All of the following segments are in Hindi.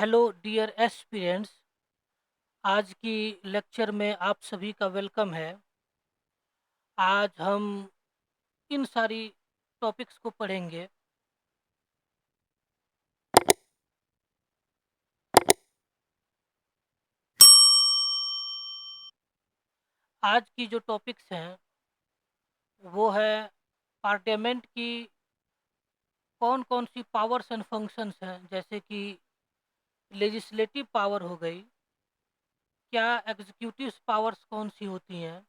Hello dear aspirants. आज की लेक्चर में आप सभी का वेलकम है। आज हम इन सारी टॉपिक्स को पढ़ेंगे। आज की जो टॉपिक्स हैं वो है पार्लियामेंट की कौन कौन सी पावर्स एंड फंक्शंस हैं, जैसे कि लेजिस्लेटिव पावर हो गई, क्या एग्जीक्यूटिव पावर्स कौन सी होती हैं,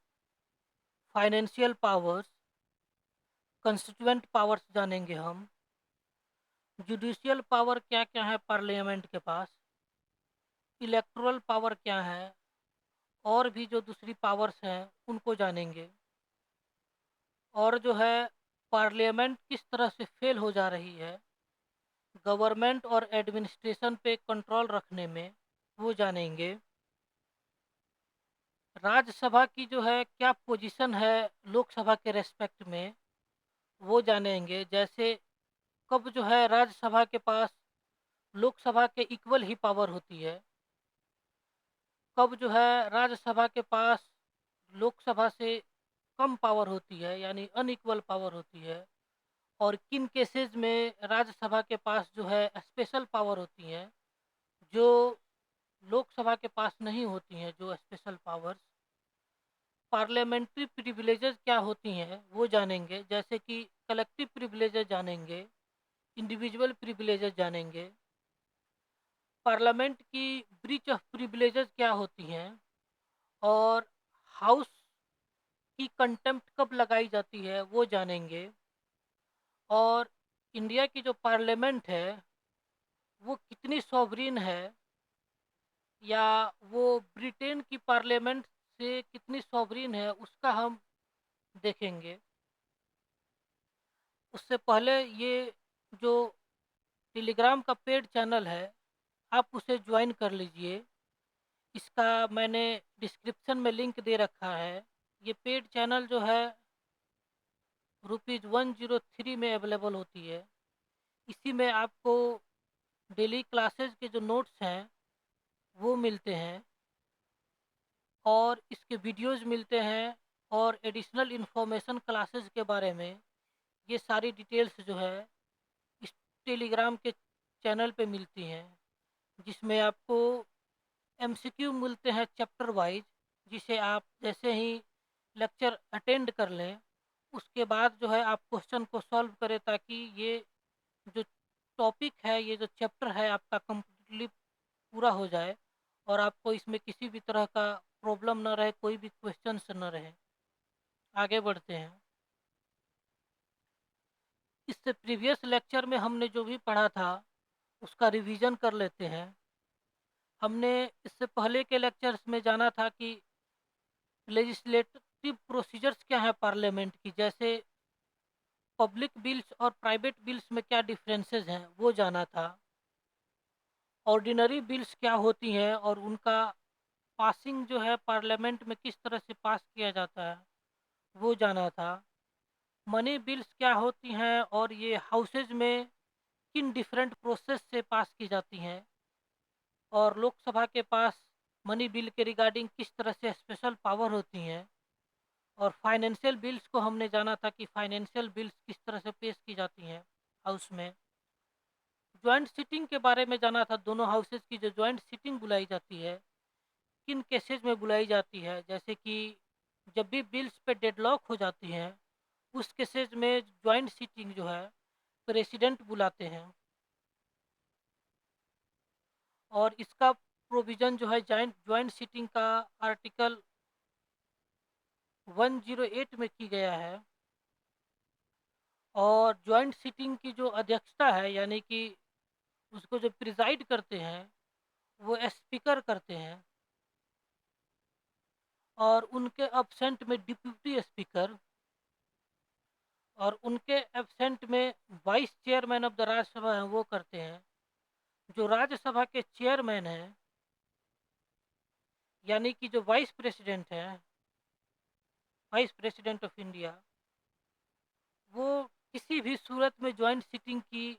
फाइनेंशियल पावर्स, कंस्टिट्यूएंट पावर्स जानेंगे हम, जुडिशियल पावर क्या क्या है पार्लियामेंट के पास, इलेक्टोरल पावर क्या है, और भी जो दूसरी पावर्स हैं उनको जानेंगे। और जो है पार्लियामेंट किस तरह से फेल हो जा रही है गवर्नमेंट और एडमिनिस्ट्रेशन पे कंट्रोल रखने में, वो जानेंगे। राज्यसभा की जो है क्या पोजीशन है लोकसभा के रेस्पेक्ट में, वो जानेंगे। जैसे कब जो है राज्यसभा के पास लोकसभा के इक्वल ही पावर होती है, कब जो है राज्यसभा के पास लोकसभा से कम पावर होती है यानी अनइक्वल पावर होती है, और किन केसेस में राज्यसभा के पास जो है स्पेशल पावर होती हैं जो लोकसभा के पास नहीं होती हैं, जो स्पेशल पावर्स। पार्लियामेंट्री प्रिविलेजेस क्या होती हैं वो जानेंगे, जैसे कि कलेक्टिव प्रिविलेजेस जानेंगे, इंडिविजुअल प्रिविलेजेस जानेंगे। पार्लियामेंट की ब्रीच ऑफ प्रिविलेजेस क्या होती हैं, और हाउस की कंटेम्प्ट कब लगाई जाती है वो जानेंगे। और इंडिया की जो पार्लियामेंट है वो कितनी सॉवरीन है, या वो ब्रिटेन की पार्लियामेंट से कितनी सॉवरीन है, उसका हम देखेंगे। उससे पहले ये जो टेलीग्राम का पेड चैनल है आप उसे ज्वाइन कर लीजिए। इसका मैंने डिस्क्रिप्शन में लिंक दे रखा है। ये पेड चैनल जो है ₹103 में अवेलेबल होती है। इसी में आपको डेली क्लासेस के जो नोट्स हैं वो मिलते हैं, और इसके वीडियोज़ मिलते हैं, और एडिशनल इन्फॉर्मेशन क्लासेस के बारे में ये सारी डिटेल्स जो है इस टेलीग्राम के चैनल पे मिलती हैं, जिसमें आपको एमसीक्यू मिलते हैं चैप्टर वाइज, जिसे आप जैसे ही लेक्चर अटेंड कर लें उसके बाद जो है आप क्वेश्चन को सॉल्व करें, ताकि ये जो टॉपिक है, ये जो चैप्टर है आपका कम्प्लीटली पूरा हो जाए और आपको इसमें किसी भी तरह का प्रॉब्लम ना रहे, कोई भी क्वेश्चंस ना रहे। आगे बढ़ते हैं। इससे प्रीवियस लेक्चर में हमने जो भी पढ़ा था उसका रिवीजन कर लेते हैं। हमने इससे पहले के लेक्चर्स में जाना था कि लेजिस्लेटिव प्रोसीजर्स क्या है पार्लियामेंट की, जैसे पब्लिक बिल्स और प्राइवेट बिल्स में क्या डिफरेंसेस हैं वो जाना था। ऑर्डिनरी बिल्स क्या होती हैं और उनका पासिंग जो है पार्लियामेंट में किस तरह से पास किया जाता है वो जाना था। मनी बिल्स क्या होती हैं और ये हाउसेज में किन डिफरेंट प्रोसेस से पास की जाती हैं, और लोकसभा के पास मनी बिल के रिगार्डिंग किस तरह से स्पेशल पावर होती हैं। और फाइनेंशियल बिल्स को हमने जाना था कि फाइनेंशियल बिल्स किस तरह से पेश की जाती हैं हाउस में। जॉइंट सीटिंग के बारे में जाना था, दोनों हाउसेज की जो जॉइंट सीटिंग बुलाई जाती है किन केसेज में बुलाई जाती है, जैसे कि जब भी बिल्स पे डेडलॉक हो जाती हैं उस केसेज में जॉइंट सीटिंग जो है प्रेसिडेंट बुलाते हैं। और इसका प्रोविज़न जो है जॉइंट जॉइंट सीटिंग का आर्टिकल 108 में की गया है। और जॉइंट सीटिंग की जो अध्यक्षता है यानी कि उसको जो प्रिजाइड करते हैं वो स्पीकर करते हैं, और उनके एब्सेंट में डिप्टी स्पीकर, और उनके एब्सेंट में vice chairman of the Rajya Sabha है वो करते हैं। जो राज्यसभा के चेयरमैन हैं यानी कि जो वाइस प्रेसिडेंट हैं, वाइस प्रेसिडेंट ऑफ इंडिया, वो किसी भी सूरत में जॉइंट सीटिंग की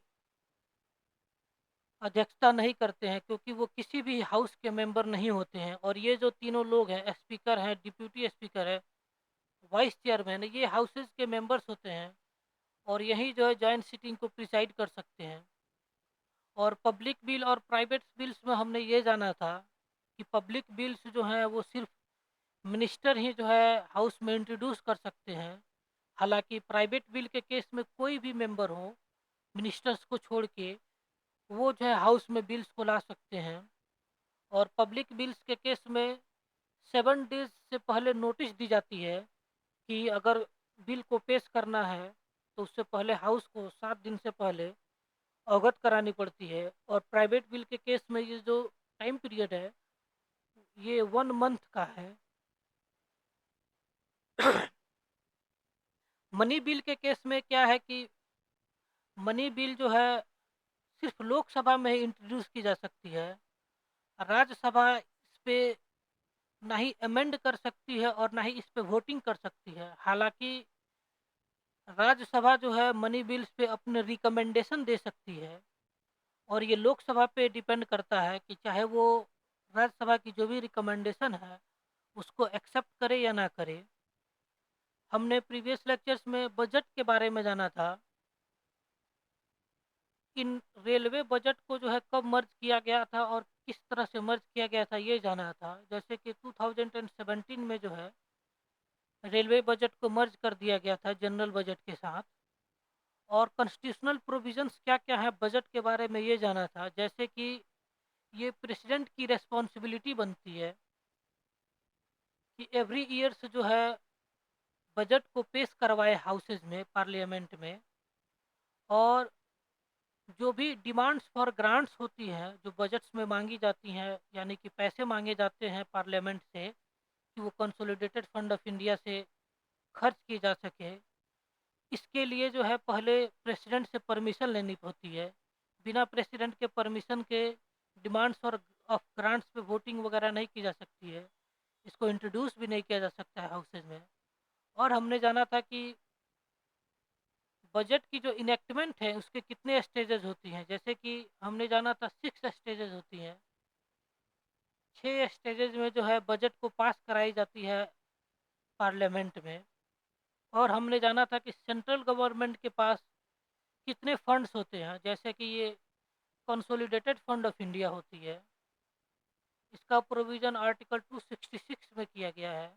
अध्यक्षता नहीं करते हैं, क्योंकि वो किसी भी हाउस के मेंबर नहीं होते हैं। और ये जो तीनों लोग हैं, स्पीकर हैं, डिप्यूटी स्पीकर है, वाइस चेयरमैन, ये हाउसेज के मेंबर्स होते हैं और यही जो है जॉइंट सिटिंग को प्रिसाइड कर सकते हैं। और पब्लिक बिल और प्राइवेट बिल्स में हमने ये जाना था कि पब्लिक बिल्स जो हैं वो सिर्फ मिनिस्टर ही जो है हाउस में इंट्रोड्यूस कर सकते हैं। हालांकि प्राइवेट बिल के केस में कोई भी मेंबर हो, मिनिस्टर्स को छोड़ के, वो जो है हाउस में बिल्स को ला सकते हैं। और पब्लिक बिल्स के केस में 7 डेज से पहले नोटिस दी जाती है कि अगर बिल को पेश करना है तो उससे पहले हाउस को 7 दिन से पहले अवगत करानी पड़ती है। और प्राइवेट बिल के केस में ये जो टाइम पीरियड है, ये 1 मंथ का है। मनी बिल के केस में क्या है कि मनी बिल जो है सिर्फ लोकसभा में ही इंट्रोड्यूस की जा सकती है। राज्यसभा इस पे ना ही अमेंड कर सकती है और ना ही इस पे वोटिंग कर सकती है। हालांकि राज्यसभा जो है मनी बिल्स पे अपने रिकमेंडेशन दे सकती है और ये लोकसभा पे डिपेंड करता है कि चाहे वो राज्यसभा की जो भी रिकमेंडेशन है उसको एक्सेप्ट करे या ना करे। हमने प्रीवियस लेक्चर्स में बजट के बारे में जाना था। इन रेलवे बजट को जो है कब मर्ज किया गया था और किस तरह से मर्ज किया गया था ये जाना था। जैसे कि 2017 में जो है रेलवे बजट को मर्ज कर दिया गया था जनरल बजट के साथ। और कॉन्स्टिट्यूशनल प्रोविजंस क्या क्या है बजट के बारे में ये जाना था। जैसे कि ये प्रेसिडेंट की रेस्पॉन्सिबिलिटी बनती है कि एवरी ईयर्स जो है बजट को पेश करवाए हाउसेज में, पार्लियामेंट में। और जो भी डिमांड्स फॉर ग्रांट्स होती हैं जो बजट्स में मांगी जाती हैं, यानी कि पैसे मांगे जाते हैं पार्लियामेंट से कि वो कंसोलिडेटेड फंड ऑफ इंडिया से खर्च की जा सके, इसके लिए जो है पहले प्रेसिडेंट से परमिशन लेनी होती है। बिना प्रेसिडेंट के परमिशन के डिमांड्स और ऑफ ग्रांट्स पे वोटिंग वगैरह नहीं की जा सकती है। इसको इंट्रोड्यूस भी नहीं किया जा सकता है हाउसेज में। और हमने जाना था कि बजट की जो इनेक्टमेंट है उसके कितने स्टेजेस होती हैं। जैसे कि हमने जाना था 6 स्टेजेस होती हैं। 6 स्टेजेस में जो है बजट को पास कराई जाती है पार्लियामेंट में। और हमने जाना था कि सेंट्रल गवर्नमेंट के पास कितने फंड्स होते हैं। जैसे कि ये कंसोलिडेटेड फंड ऑफ इंडिया होती है, इसका प्रोविज़न आर्टिकल 266 में किया गया है।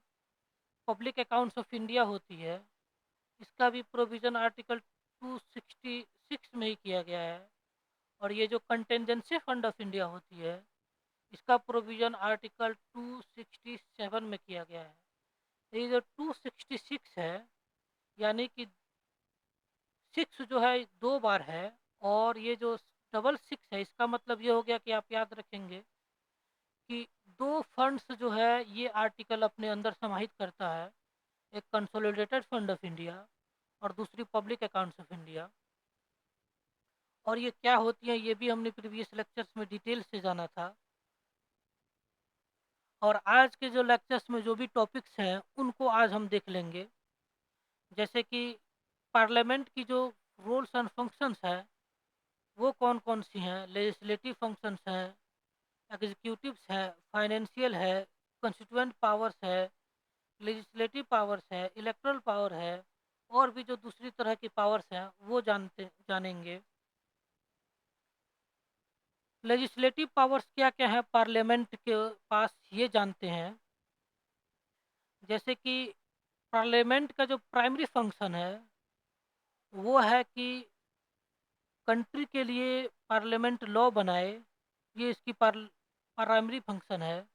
पब्लिक अकाउंट्स ऑफ इंडिया होती है, इसका भी प्रोविज़न आर्टिकल 266 में ही किया गया है। और ये जो कंटेंजेंसी फंड ऑफ इंडिया होती है, इसका प्रोविज़न आर्टिकल 267 में किया गया है। ये जो 266 है, यानी कि 6 जो है 2 बार है। और ये जो डबल 6 है, इसका मतलब ये हो गया कि आप याद रखेंगे कि 2 फंड्स जो है ये आर्टिकल अपने अंदर समाहित करता है। एक कंसोलिडेटेड फंड ऑफ इंडिया और दूसरी पब्लिक अकाउंट्स ऑफ इंडिया। और ये क्या होती है ये भी हमने प्रीवियस लेक्चर्स में डिटेल से जाना था। और आज के जो लेक्चर्स में जो भी टॉपिक्स हैं उनको आज हम देख लेंगे। जैसे कि पार्लियामेंट की जो रूल्स एंड फंक्शंस है वो कौन कौन सी हैं। लेजिस्लेटिव फंक्शंस हैं, एग्जीक्यूटिव्स है, फाइनेंशियल है, कॉन्स्टिट्यूएंट पावर्स है, लेजिस्लेटिव पावर्स है, इलेक्टोरल पावर है, और भी जो दूसरी तरह की पावर्स हैं वो जानेंगे। लेजिस्लेटिव पावर्स क्या क्या है पार्लियामेंट के पास ये जानते हैं। जैसे कि पार्लियामेंट का जो प्राइमरी फंक्शन है वो है कि कंट्री के लिए पार्लियामेंट लॉ बनाए, ये इसकी प्राइमरी फंक्शन है।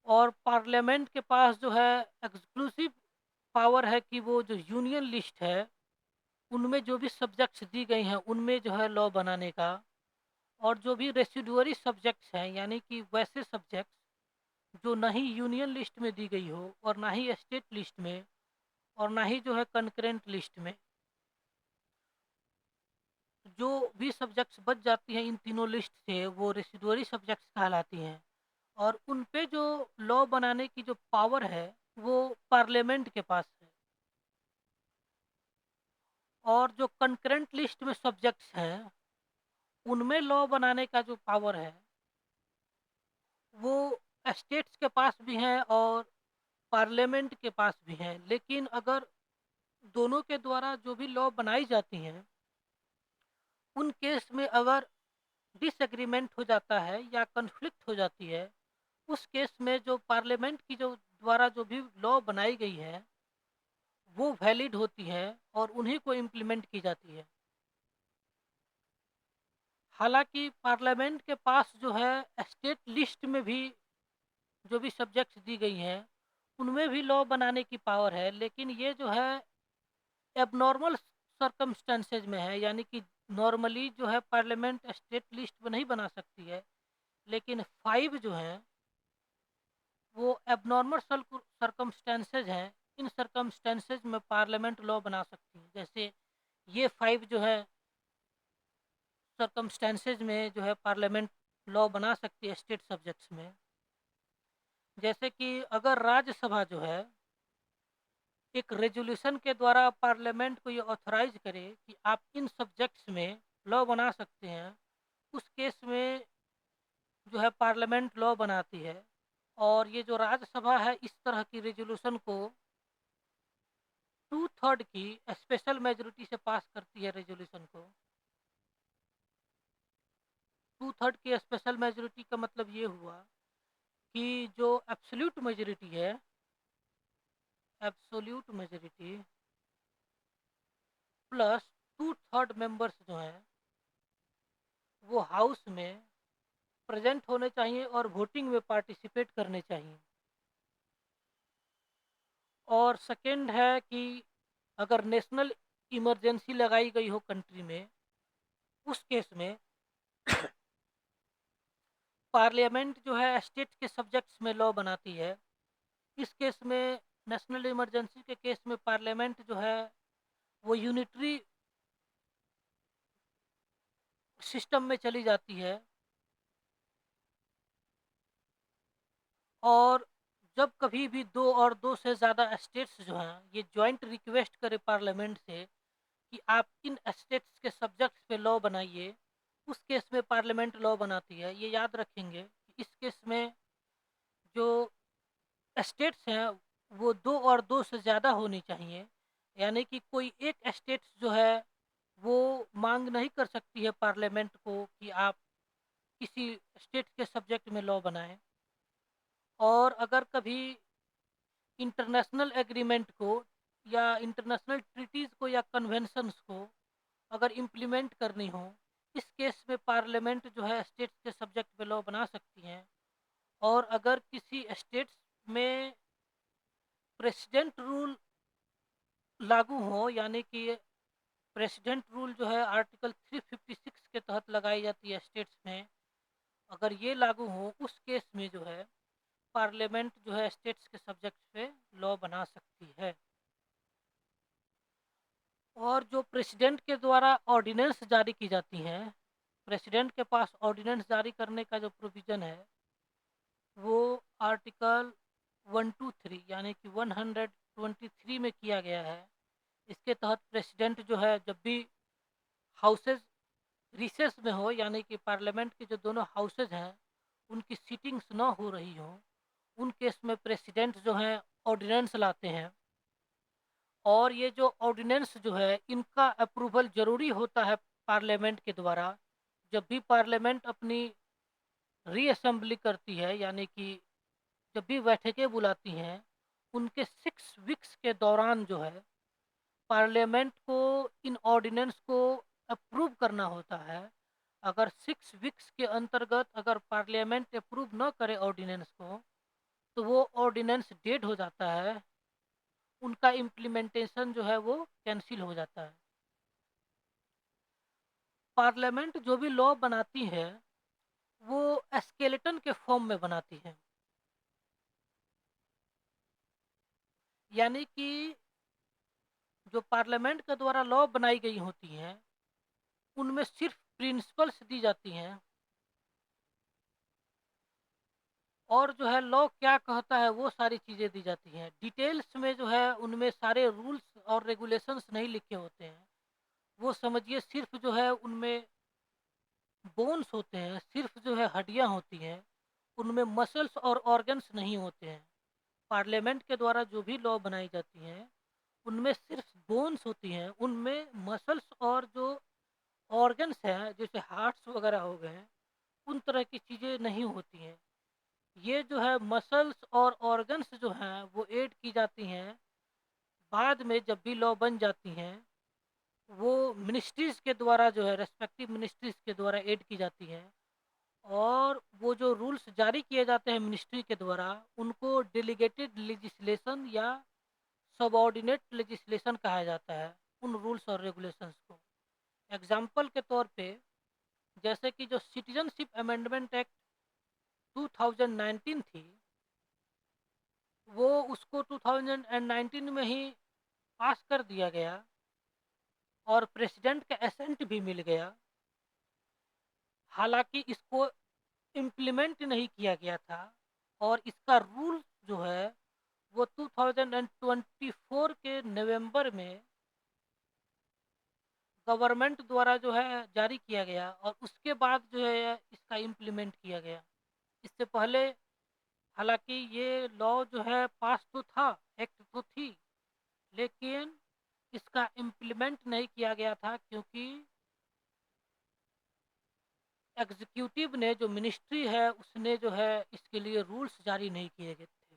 और पार्लियामेंट के पास जो है एक्सक्लूसिव पावर है कि वो जो यूनियन लिस्ट है उनमें जो भी सब्जेक्ट्स दी गई हैं उनमें जो है लॉ बनाने का। और जो भी रेसिडुअरी सब्जेक्ट्स हैं, यानी कि वैसे सब्जेक्ट्स जो ना ही यूनियन लिस्ट में दी गई हो और ना ही स्टेट लिस्ट में और ना ही जो है कंकरेंट लिस्ट में, जो भी सब्जेक्ट्स बच जाती हैं इन तीनों लिस्ट से वो रेसिडुअरी सब्जेक्ट्स कहलाती हैं। और उन पे जो लॉ बनाने की जो पावर है वो पार्लियामेंट के पास है। और जो कंकरेंट लिस्ट में सब्जेक्ट्स हैं उनमें लॉ बनाने का जो पावर है, वो स्टेट्स के पास भी है और पार्लियामेंट के पास भी है। लेकिन अगर दोनों के द्वारा जो भी लॉ बनाई जाती हैं, उन केस में अगर डिसएग्रीमेंट हो जाता है या कॉन्फ्लिक्ट हो जाती है, उस केस में जो पार्लियामेंट की जो द्वारा जो भी लॉ बनाई गई है, वो वैलिड होती है और उन्हीं को इम्प्लीमेंट की जाती है। हालाँकि पार्लियामेंट के पास जो है स्टेट लिस्ट में भी जो भी सब्जेक्ट्स दी गई हैं, उनमें भी लॉ बनाने की पावर है, लेकिन ये जो है एबनॉर्मल सर्कमस्टेंसेज में है, यानी कि नॉर्मली जो है पार्लियामेंट स्टेट लिस्ट में नहीं बना सकती है, लेकिन 5 जो हैं, वो एबनॉर्मल सर्कमस्टेंसेज हैं। इन सर्कमस्टेंसेज में पार्लियामेंट लॉ बना सकती है। जैसे ये 5 जो है सर्कमस्टेंसेज में जो है पार्लियामेंट लॉ बना सकती है स्टेट सब्जेक्ट्स में। जैसे कि अगर राज्यसभा जो है एक रेजोल्यूशन के द्वारा पार्लियामेंट को ये ऑथराइज करे कि आप इन सब्जेक्ट्स में लॉ बना सकते हैं, उस केस में जो है पार्लियामेंट लॉ बनाती है। और ये जो राज्यसभा है इस तरह की रेजोल्यूशन को 2/3 की स्पेशल मेजोरिटी से पास करती है रेजोल्यूशन को। 2/3 की स्पेशल मेजोरिटी का मतलब ये हुआ कि जो एब्सोल्यूट मेजोरिटी है, एब्सोल्यूट मेजोरिटी प्लस 2/3 मेंबर्स जो हैं, वो हाउस में प्रेजेंट होने चाहिए और वोटिंग में पार्टिसिपेट करने चाहिए। और सेकंड है कि अगर नेशनल इमरजेंसी लगाई गई हो कंट्री में, उस केस में पार्लियामेंट जो है स्टेट के सब्जेक्ट्स में लॉ बनाती है। इस केस में नेशनल इमरजेंसी के केस में पार्लियामेंट जो है वो यूनिटरी सिस्टम में चली जाती है। और जब कभी भी 2 और 2 से ज़्यादा स्टेट्स जो हैं ये जॉइंट रिक्वेस्ट करे पार्लियामेंट से कि आप इन स्टेट्स के सब्जेक्ट्स पे लॉ बनाइए, उस केस में पार्लियामेंट लॉ बनाती है। ये याद रखेंगे कि इस केस में जो स्टेट्स हैं वो 2 और 2 से ज़्यादा होनी चाहिए, यानी कि कोई एक स्टेट जो है वो मांग नहीं कर सकती है पार्लियामेंट को कि आप किसी स्टेट के सब्जेक्ट में लॉ बनाएं। और अगर कभी इंटरनेशनल एग्रीमेंट को या इंटरनेशनल ट्रीटीज़ को या कन्वेंशंस को अगर इम्प्लीमेंट करनी हो, इस केस में पार्लियामेंट जो है स्टेट्स के सब्जेक्ट पे लॉ बना सकती हैं। और अगर किसी स्टेट्स में प्रेसिडेंट रूल लागू हो, यानी कि प्रेसिडेंट रूल जो है आर्टिकल 356 के तहत लगाई जाती है स्टेट्स में, अगर ये लागू हो, उस केस में जो है पार्लियामेंट जो है स्टेट्स के सब्जेक्ट पे लॉ बना सकती है। और जो प्रेसिडेंट के द्वारा ऑर्डिनेंस जारी की जाती हैं, प्रेसिडेंट के पास ऑर्डिनेंस जारी करने का जो प्रोविज़न है, वो आर्टिकल 123 यानी कि 123 में किया गया है। इसके तहत प्रेसिडेंट जो है जब भी हाउसेज़ रिसेस में हो, यानी कि पार्लियामेंट के जो दोनों हाउसेज़ हैं, उनकी सीटिंग्स ना हो रही हों, उन केस में प्रेसिडेंट जो हैं ऑर्डिनेंस लाते हैं। और ये जो ऑर्डिनेंस जो है इनका अप्रूवल ज़रूरी होता है पार्लियामेंट के द्वारा। जब भी पार्लियामेंट अपनी रीअसेंबली करती है, यानी कि जब भी बैठकें बुलाती हैं, उनके 6 वीक्स के दौरान जो है पार्लियामेंट को इन ऑर्डिनेंस को अप्रूव करना होता है। अगर 6 वीक्स के अंतर्गत अगर पार्लियामेंट अप्रूव न करे ऑर्डिनेंस को, तो वो ऑर्डिनेंस डेड हो जाता है, उनका इम्प्लीमेंटेशन जो है वो कैंसिल हो जाता है। पार्लियामेंट जो भी लॉ बनाती है, वो स्केलेटन के फॉर्म में बनाती है। यानी कि जो पार्लियामेंट के द्वारा लॉ बनाई गई होती हैं, उनमें सिर्फ प्रिंसिपल्स दी जाती हैं। और जो है लॉ क्या कहता है वो सारी चीज़ें दी जाती हैं। डिटेल्स में जो है उनमें सारे रूल्स और रेगुलेशंस नहीं लिखे होते हैं। वो समझिए सिर्फ जो है उनमें बोन्स होते हैं, सिर्फ जो है हड्डियाँ होती हैं, उनमें मसल्स और ऑर्गन्स नहीं होते हैं। पार्लियामेंट के द्वारा जो भी लॉ बनाई जाती हैं, उनमें सिर्फ बोन्स होती हैं, उनमें मसल्स और जो ऑर्गन्स हैं, जैसे हार्ट्स वगैरह हो गए हैं, उन तरह की चीज़ें नहीं होती हैं। ये जो है मसल्स और ऑर्गन्स जो हैं, वो ऐड की जाती हैं, बाद में जब भी लॉ बन जाती हैं, वो मिनिस्ट्रीज़ के द्वारा जो है रिस्पेक्टिव मिनिस्ट्रीज़ के द्वारा ऐड की जाती हैं। और वो जो रूल्स जारी किए जाते हैं मिनिस्ट्री के द्वारा, उनको डेलीगेटेड लेजिस्लेशन या सबऑर्डिनेट लेजिस्लेशन कहा जाता है, उन रूल्स और रेगुलेशंस को। एग्जाम्पल के तौर पे, जैसे कि जो सिटीजनशिप अमेंडमेंट एक्ट 2019 थी, वो उसको 2019 में ही पास कर दिया गया और प्रेसिडेंट का एसेंट भी मिल गया। हालांकि इसको इम्प्लीमेंट नहीं किया गया था और इसका रूल जो है वो 2024 के नवंबर में गवर्नमेंट द्वारा जो है जारी किया गया और उसके बाद जो है इसका इम्प्लीमेंट किया गया। इससे पहले हालांकि ये लॉ जो है पास तो था, एक्ट तो थी, लेकिन इसका इम्प्लीमेंट नहीं किया गया था क्योंकि एग्जीक्यूटिव ने, जो मिनिस्ट्री है, उसने जो है इसके लिए रूल्स जारी नहीं किए गए थे।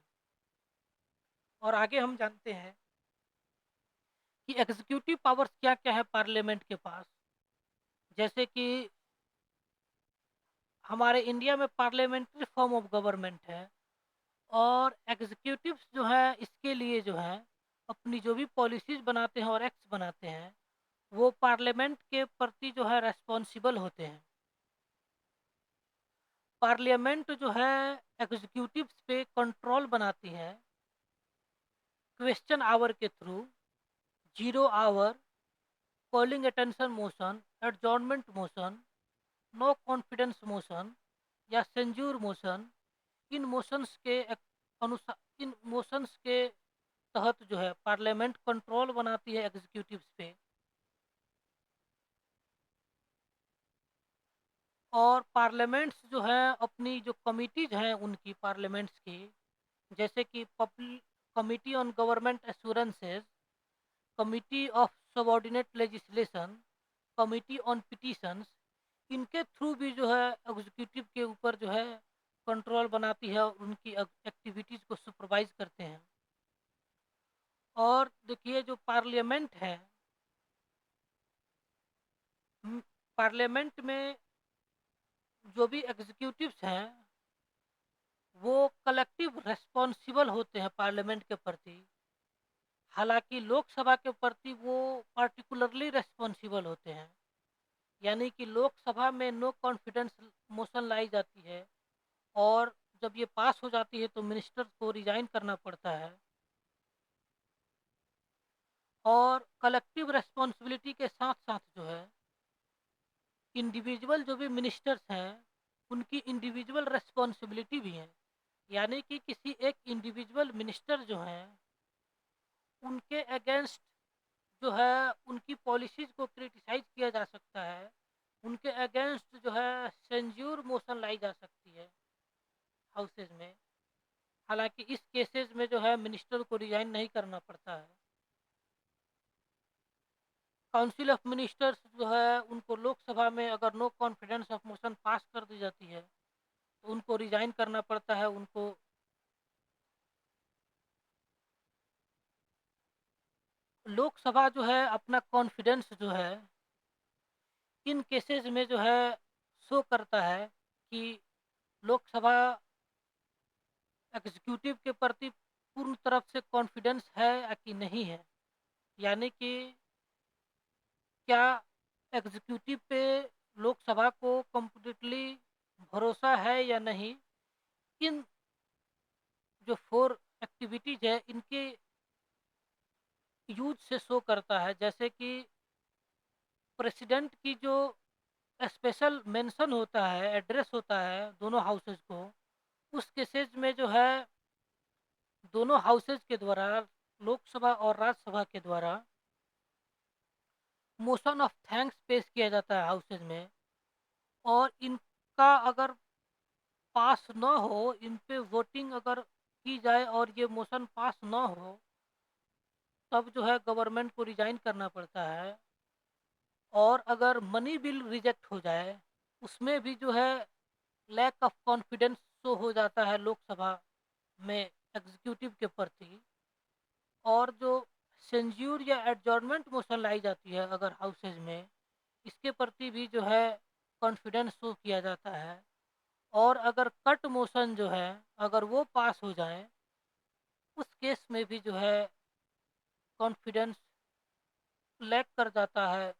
और आगे हम जानते हैं कि एग्जीक्यूटिव पावर्स क्या-क्या है पार्लियामेंट के पास। जैसे कि हमारे इंडिया में पार्लियामेंट्री फॉर्म ऑफ गवर्नमेंट है और एग्जीक्यूटिव्स जो है इसके लिए जो है अपनी जो भी पॉलिसीज़ बनाते हैं और एक्ट्स बनाते हैं, वो पार्लियामेंट के प्रति जो है रिस्पॉन्सिबल होते हैं। पार्लियामेंट जो है एग्जीक्यूटिव्स पे कंट्रोल बनाती है क्वेश्चन आवर के through, zero hour, calling attention motion, adjournment motion, no confidence motion या सेंज्योर मोशन। इन मोशंस के अनुसार, इन मोशंस के तहत जो है पार्लियामेंट कंट्रोल बनाती है एग्जीक्यूटिव्स पे। और पार्लियामेंट्स जो है अपनी जो कमिटीज हैं उनकी पार्लियामेंट्स की, जैसे कि public committee on government assurances, committee of subordinate legislation, committee on petitions, इनके थ्रू भी जो है एग्जीक्यूटिव के ऊपर जो है कंट्रोल बनाती है और उनकी एक्टिविटीज़ को सुपरवाइज करते हैं। और देखिए जो पार्लियामेंट है, पार्लियामेंट में जो भी एग्जीक्यूटिव्स हैं वो कलेक्टिव रिस्पॉन्सिबल होते हैं पार्लियामेंट के प्रति। हालांकि लोकसभा के प्रति वो पार्टिकुलरली रिस्पॉन्सिबल होते हैं। यानी कि लोकसभा में नो कॉन्फिडेंस मोशन लाई जाती है और जब ये पास हो जाती है तो मिनिस्टर को रिजाइन करना पड़ता है। और कलेक्टिव रिस्पॉन्सिबिलिटी के साथ साथ जो है इंडिविजुअल जो भी मिनिस्टर्स हैं उनकी इंडिविजुअल रिस्पॉन्सिबिलिटी भी है। यानी कि किसी एक इंडिविजुअल मिनिस्टर जो हैं उनके अगेंस्ट जो है उनकी पॉलिसीज़ को क्रिटिसाइज़ किया जा सकता है, उनके अगेंस्ट जो है सेंज्योर मोशन लाई जा सकती है हाउसेज़ में। हालाँकि इस केसेज़ में जो है मिनिस्टर को रिज़ाइन नहीं करना पड़ता है। काउंसिल ऑफ मिनिस्टर्स जो है उनको लोकसभा में अगर no confidence of motion pass कर दी जाती है, तो उनको रिज़ाइन करना पड़ता है। उनको लोकसभा जो है अपना कॉन्फिडेंस जो है इन केसेज़ में जो है शो करता है कि लोकसभा एग्जीक्यूटिव के प्रति पूर्ण तरफ से कॉन्फिडेंस है या कि नहीं है। यानी कि क्या एग्जीक्यूटिव पे लोकसभा को कंप्लीटली भरोसा है या नहीं। इन जो 4 एक्टिविटीज़ है इनके यूज़ से शो करता है। जैसे कि प्रेसिडेंट की जो स्पेशल मेंशन होता है, एड्रेस होता है दोनों हाउसेज़ को, उस केसेज़ में जो है दोनों हाउसेज़ के द्वारा, लोकसभा और राज्यसभा के द्वारा मोशन ऑफ थैंक्स पेश किया जाता है हाउसेज़ में। और इनका अगर पास ना हो, इन पे वोटिंग अगर की जाए और ये मोशन पास ना हो, तब जो है गवर्नमेंट को रिज़ाइन करना पड़ता है। और अगर मनी बिल रिजेक्ट हो जाए, उसमें भी जो है लैक ऑफ कॉन्फिडेंस शो हो जाता है लोकसभा में एग्जीक्यूटिव के प्रति। और जो सेंज्यूर या एडजॉर्नमेंट मोशन लाई जाती है अगर हाउसेज में, इसके प्रति भी जो है कॉन्फिडेंस शो किया जाता है। और अगर कट मोशन जो है, अगर वो पास हो जाए, उस केस में भी जो है कॉन्फिडेंस लैक कर जाता है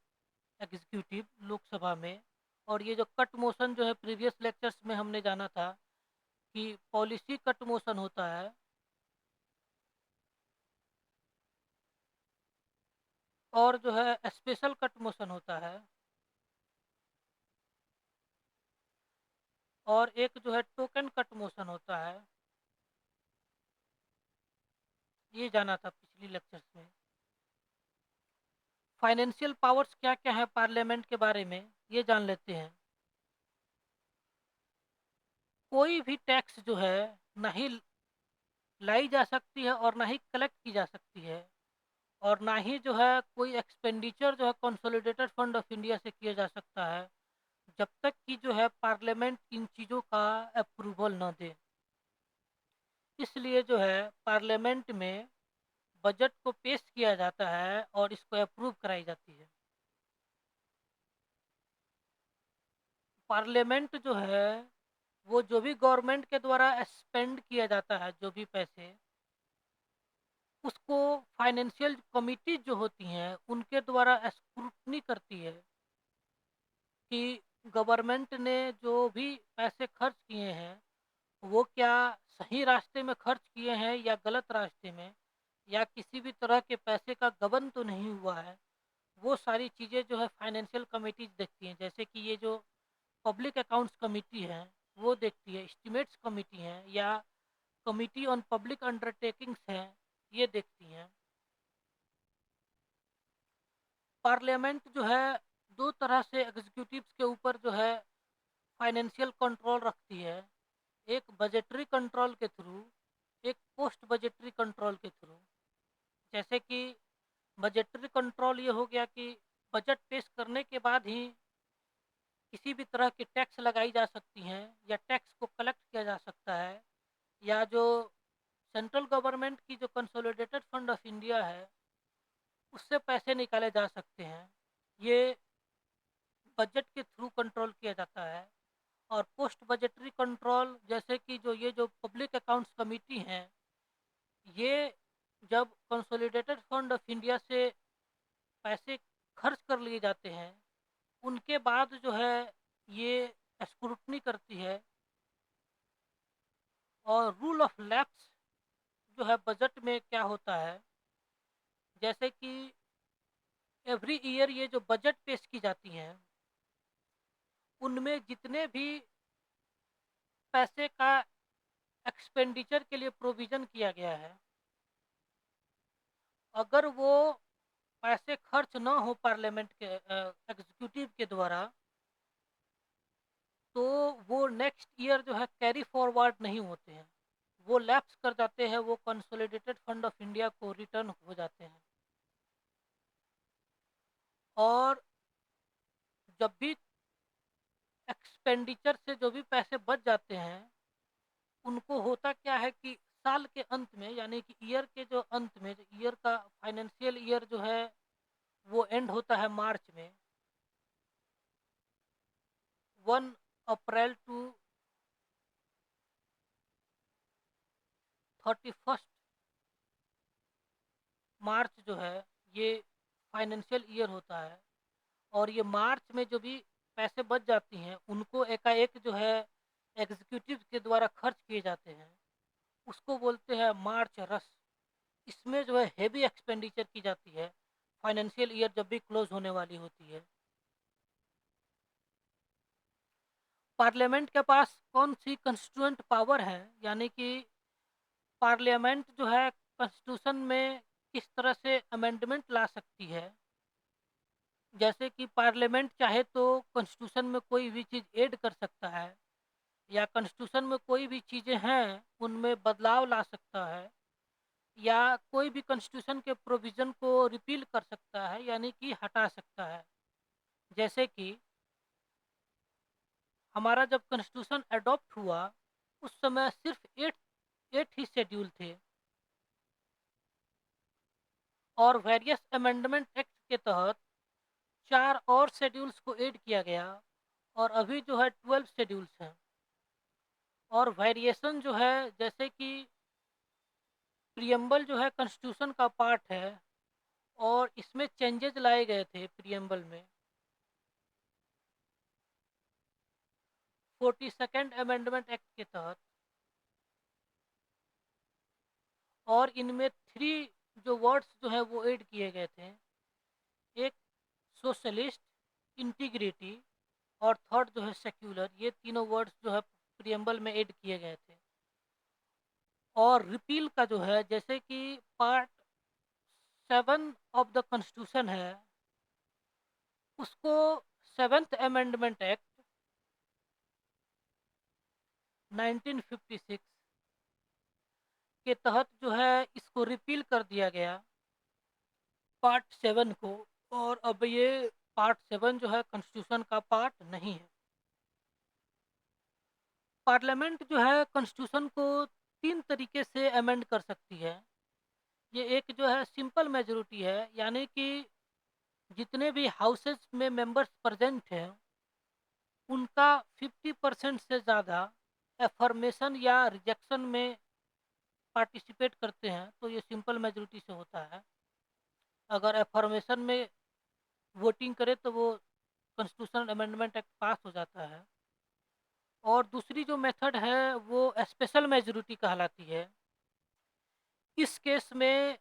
एग्जीक्यूटिव लोकसभा में। और ये जो कट मोशन जो है, प्रीवियस लेक्चर्स में हमने जाना था कि पॉलिसी कट मोशन होता है और जो है स्पेशल कट मोशन होता है, और एक जो है टोकन कट मोशन होता है। ये जाना था पिछली लेक्चर्स में। फाइनेंशियल पावर्स क्या क्या है पार्लियामेंट के बारे में, ये जान लेते हैं। कोई भी टैक्स जो है ना ही लाई जा सकती है और ना ही कलेक्ट की जा सकती है, और ना ही जो है कोई एक्सपेंडिचर जो है कंसोलिडेटेड फंड ऑफ इंडिया से किया जा सकता है, जब तक कि जो है पार्लियामेंट इन चीज़ों का अप्रूवल न दे। इसलिए जो है पार्लियामेंट में बजट को पेश किया जाता है और इसको अप्रूव कराई जाती है। पार्लियामेंट जो है वो जो भी गवर्नमेंट के द्वारा स्पेंड किया जाता है, जो भी पैसे, उसको फाइनेंशियल कमिटी जो होती हैं उनके द्वारा स्क्रूटनी करती है कि गवर्नमेंट ने जो भी पैसे खर्च किए हैं वो क्या सही रास्ते में खर्च किए हैं या गलत रास्ते में, या किसी भी तरह के पैसे का गबन तो नहीं हुआ है। वो सारी चीज़ें जो है फाइनेंशियल कमिटीज देखती हैं। जैसे कि ये जो पब्लिक अकाउंट्स कमेटी है वो देखती है, एस्टिमेट्स कमेटी है, या कमिटी ऑन पब्लिक अंडरटेकिंग्स है, ये देखती हैं। पार्लियामेंट जो है दो तरह से एग्जीक्यूटिव्स के ऊपर जो है फाइनेंशियल कंट्रोल रखती है। एक बजटरी कंट्रोल के थ्रू, एक पोस्ट बजटरी कंट्रोल के थ्रू। जैसे कि बजटरी कंट्रोल ये हो गया कि बजट पेश करने के बाद ही किसी भी तरह की टैक्स लगाई जा सकती हैं या टैक्स को कलेक्ट किया जा सकता है, या जो सेंट्रल गवर्नमेंट की जो कंसोलिडेटेड फंड ऑफ इंडिया है उससे पैसे निकाले जा सकते हैं। ये बजट के थ्रू कंट्रोल किया जाता है। और पोस्ट बजटरी कंट्रोल, जैसे कि जो ये जो पब्लिक अकाउंट्स कमेटी हैं, ये जब कंसोलिडेटेड फंड ऑफ इंडिया से पैसे खर्च कर लिए जाते हैं, उनके बाद जो है ये स्क्रूटनी करती है और रूल ऑफ लैप्स जो है बजट में क्या होता है। जैसे कि एवरी ईयर ये जो बजट पेश की जाती हैं उनमें जितने भी पैसे का एक्सपेंडिचर के लिए प्रोविज़न किया गया है, अगर वो पैसे खर्च ना हो पार्लियामेंट के एग्जीक्यूटिव के द्वारा, तो वो नेक्स्ट ईयर जो है कैरी फॉरवर्ड नहीं होते हैं, वो लैप्स कर जाते हैं, वो कंसोलिडेटेड फंड ऑफ इंडिया को रिटर्न हो जाते हैं। और जब भी एक्सपेंडिचर से जो भी पैसे बच जाते हैं, उनको होता क्या है कि साल के अंत में, यानी कि ईयर के जो अंत में, जो ईयर का फाइनेंशियल ईयर जो है वो एंड होता है मार्च में, 1 अप्रैल टू 31 मार्च जो है ये फाइनेंशियल ईयर होता है। और ये मार्च में जो भी पैसे बच जाती हैं उनको एकाएक जो है एग्जीक्यूटिव के द्वारा खर्च किए जाते हैं, उसको बोलते हैं मार्च रश। इसमें जो है हेवी एक्सपेंडिचर की जाती है फाइनेंशियल ईयर जब भी क्लोज होने वाली होती है। पार्लियामेंट के पास कौन सी कंस्टिट्यूएंट पावर है, यानी कि पार्लियामेंट जो है कॉन्स्टिट्यूशन में किस तरह से अमेंडमेंट ला सकती है, जैसे कि पार्लियामेंट चाहे तो कॉन्स्टिट्यूशन में कोई भी चीज़ ऐड कर सकता है, या कॉन्स्टिट्यूशन में कोई भी चीज़ें हैं उनमें बदलाव ला सकता है, या कोई भी कॉन्स्टिट्यूशन के प्रोविज़न को रिपील कर सकता है, यानी कि हटा सकता है। जैसे कि हमारा जब कॉन्स्टिट्यूशन अडॉप्ट हुआ, उस समय सिर्फ 8 ही शेड्यूल थे, और वेरियस अमेंडमेंट एक्ट के तहत 4 और शेड्यूल्स को ऐड किया गया, और अभी जो है 12 शेड्यूल्स हैं। और वेरिएशन जो है, जैसे कि प्रियम्बल जो है कॉन्स्टिट्यूशन का पार्ट है, और इसमें चेंजेज लाए गए थे प्रियम्बल में 42nd अमेंडमेंट एक्ट के तहत। और इनमें 3 जो वर्ड्स जो है वो ऐड किए गए थे। एक सोशलिस्ट, इंटीग्रिटी, और थर्ड जो है सेक्युलर। ये तीनों वर्ड्स जो है प्रियम्बल में ऐड किए गए थे। और रिपील का जो है, जैसे कि पार्ट 7 ऑफ द कॉन्स्टिट्यूशन है, उसको 7th अमेंडमेंट एक्ट 1956 के तहत जो है इसको रिपील कर दिया गया, पार्ट 7 को। और अब ये पार्ट 7 जो है कॉन्स्टिट्यूशन का पार्ट नहीं है। पार्लियामेंट जो है कॉन्स्टिट्यूशन को 3 तरीके से अमेंड कर सकती है। ये एक जो है सिंपल मेजोरिटी है, यानी कि जितने भी हाउसेस में मेंबर्स प्रेजेंट हैं उनका 50% से ज़्यादा एफर्मेशन या रिजेक्शन में पार्टिसिपेट करते हैं, तो ये सिंपल मेजोरिटी से होता है। अगर एफर्मेशन में वोटिंग करे तो वो कॉन्स्टिट्यूशन अमेंडमेंट एक्ट पास हो जाता है। और दूसरी जो मेथड है वो स्पेशल मेजोरिटी कहलाती है। इस केस में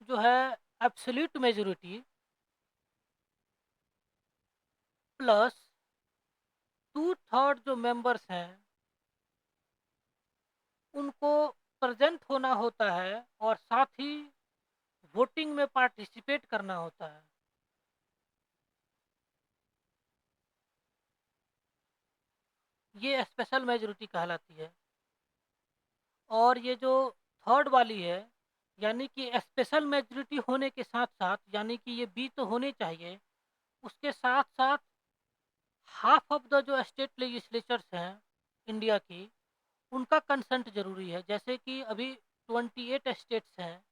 जो है एब्सोल्यूट मेजोरिटी प्लस 2/3 जो मेंबर्स हैं उनको प्रेजेंट होना होता है, और साथ ही वोटिंग में पार्टिसिपेट करना होता है। ये स्पेशल मेजोरिटी कहलाती है। और ये जो थर्ड वाली है, यानी कि स्पेशल मेजोरिटी होने के साथ साथ, यानी कि ये बी तो होने चाहिए, उसके साथ साथ हाफ ऑफ द जो स्टेट लेजिस्लेचर्स हैं इंडिया की, उनका कंसेंट जरूरी है। जैसे कि अभी 28 स्टेट्स हैं,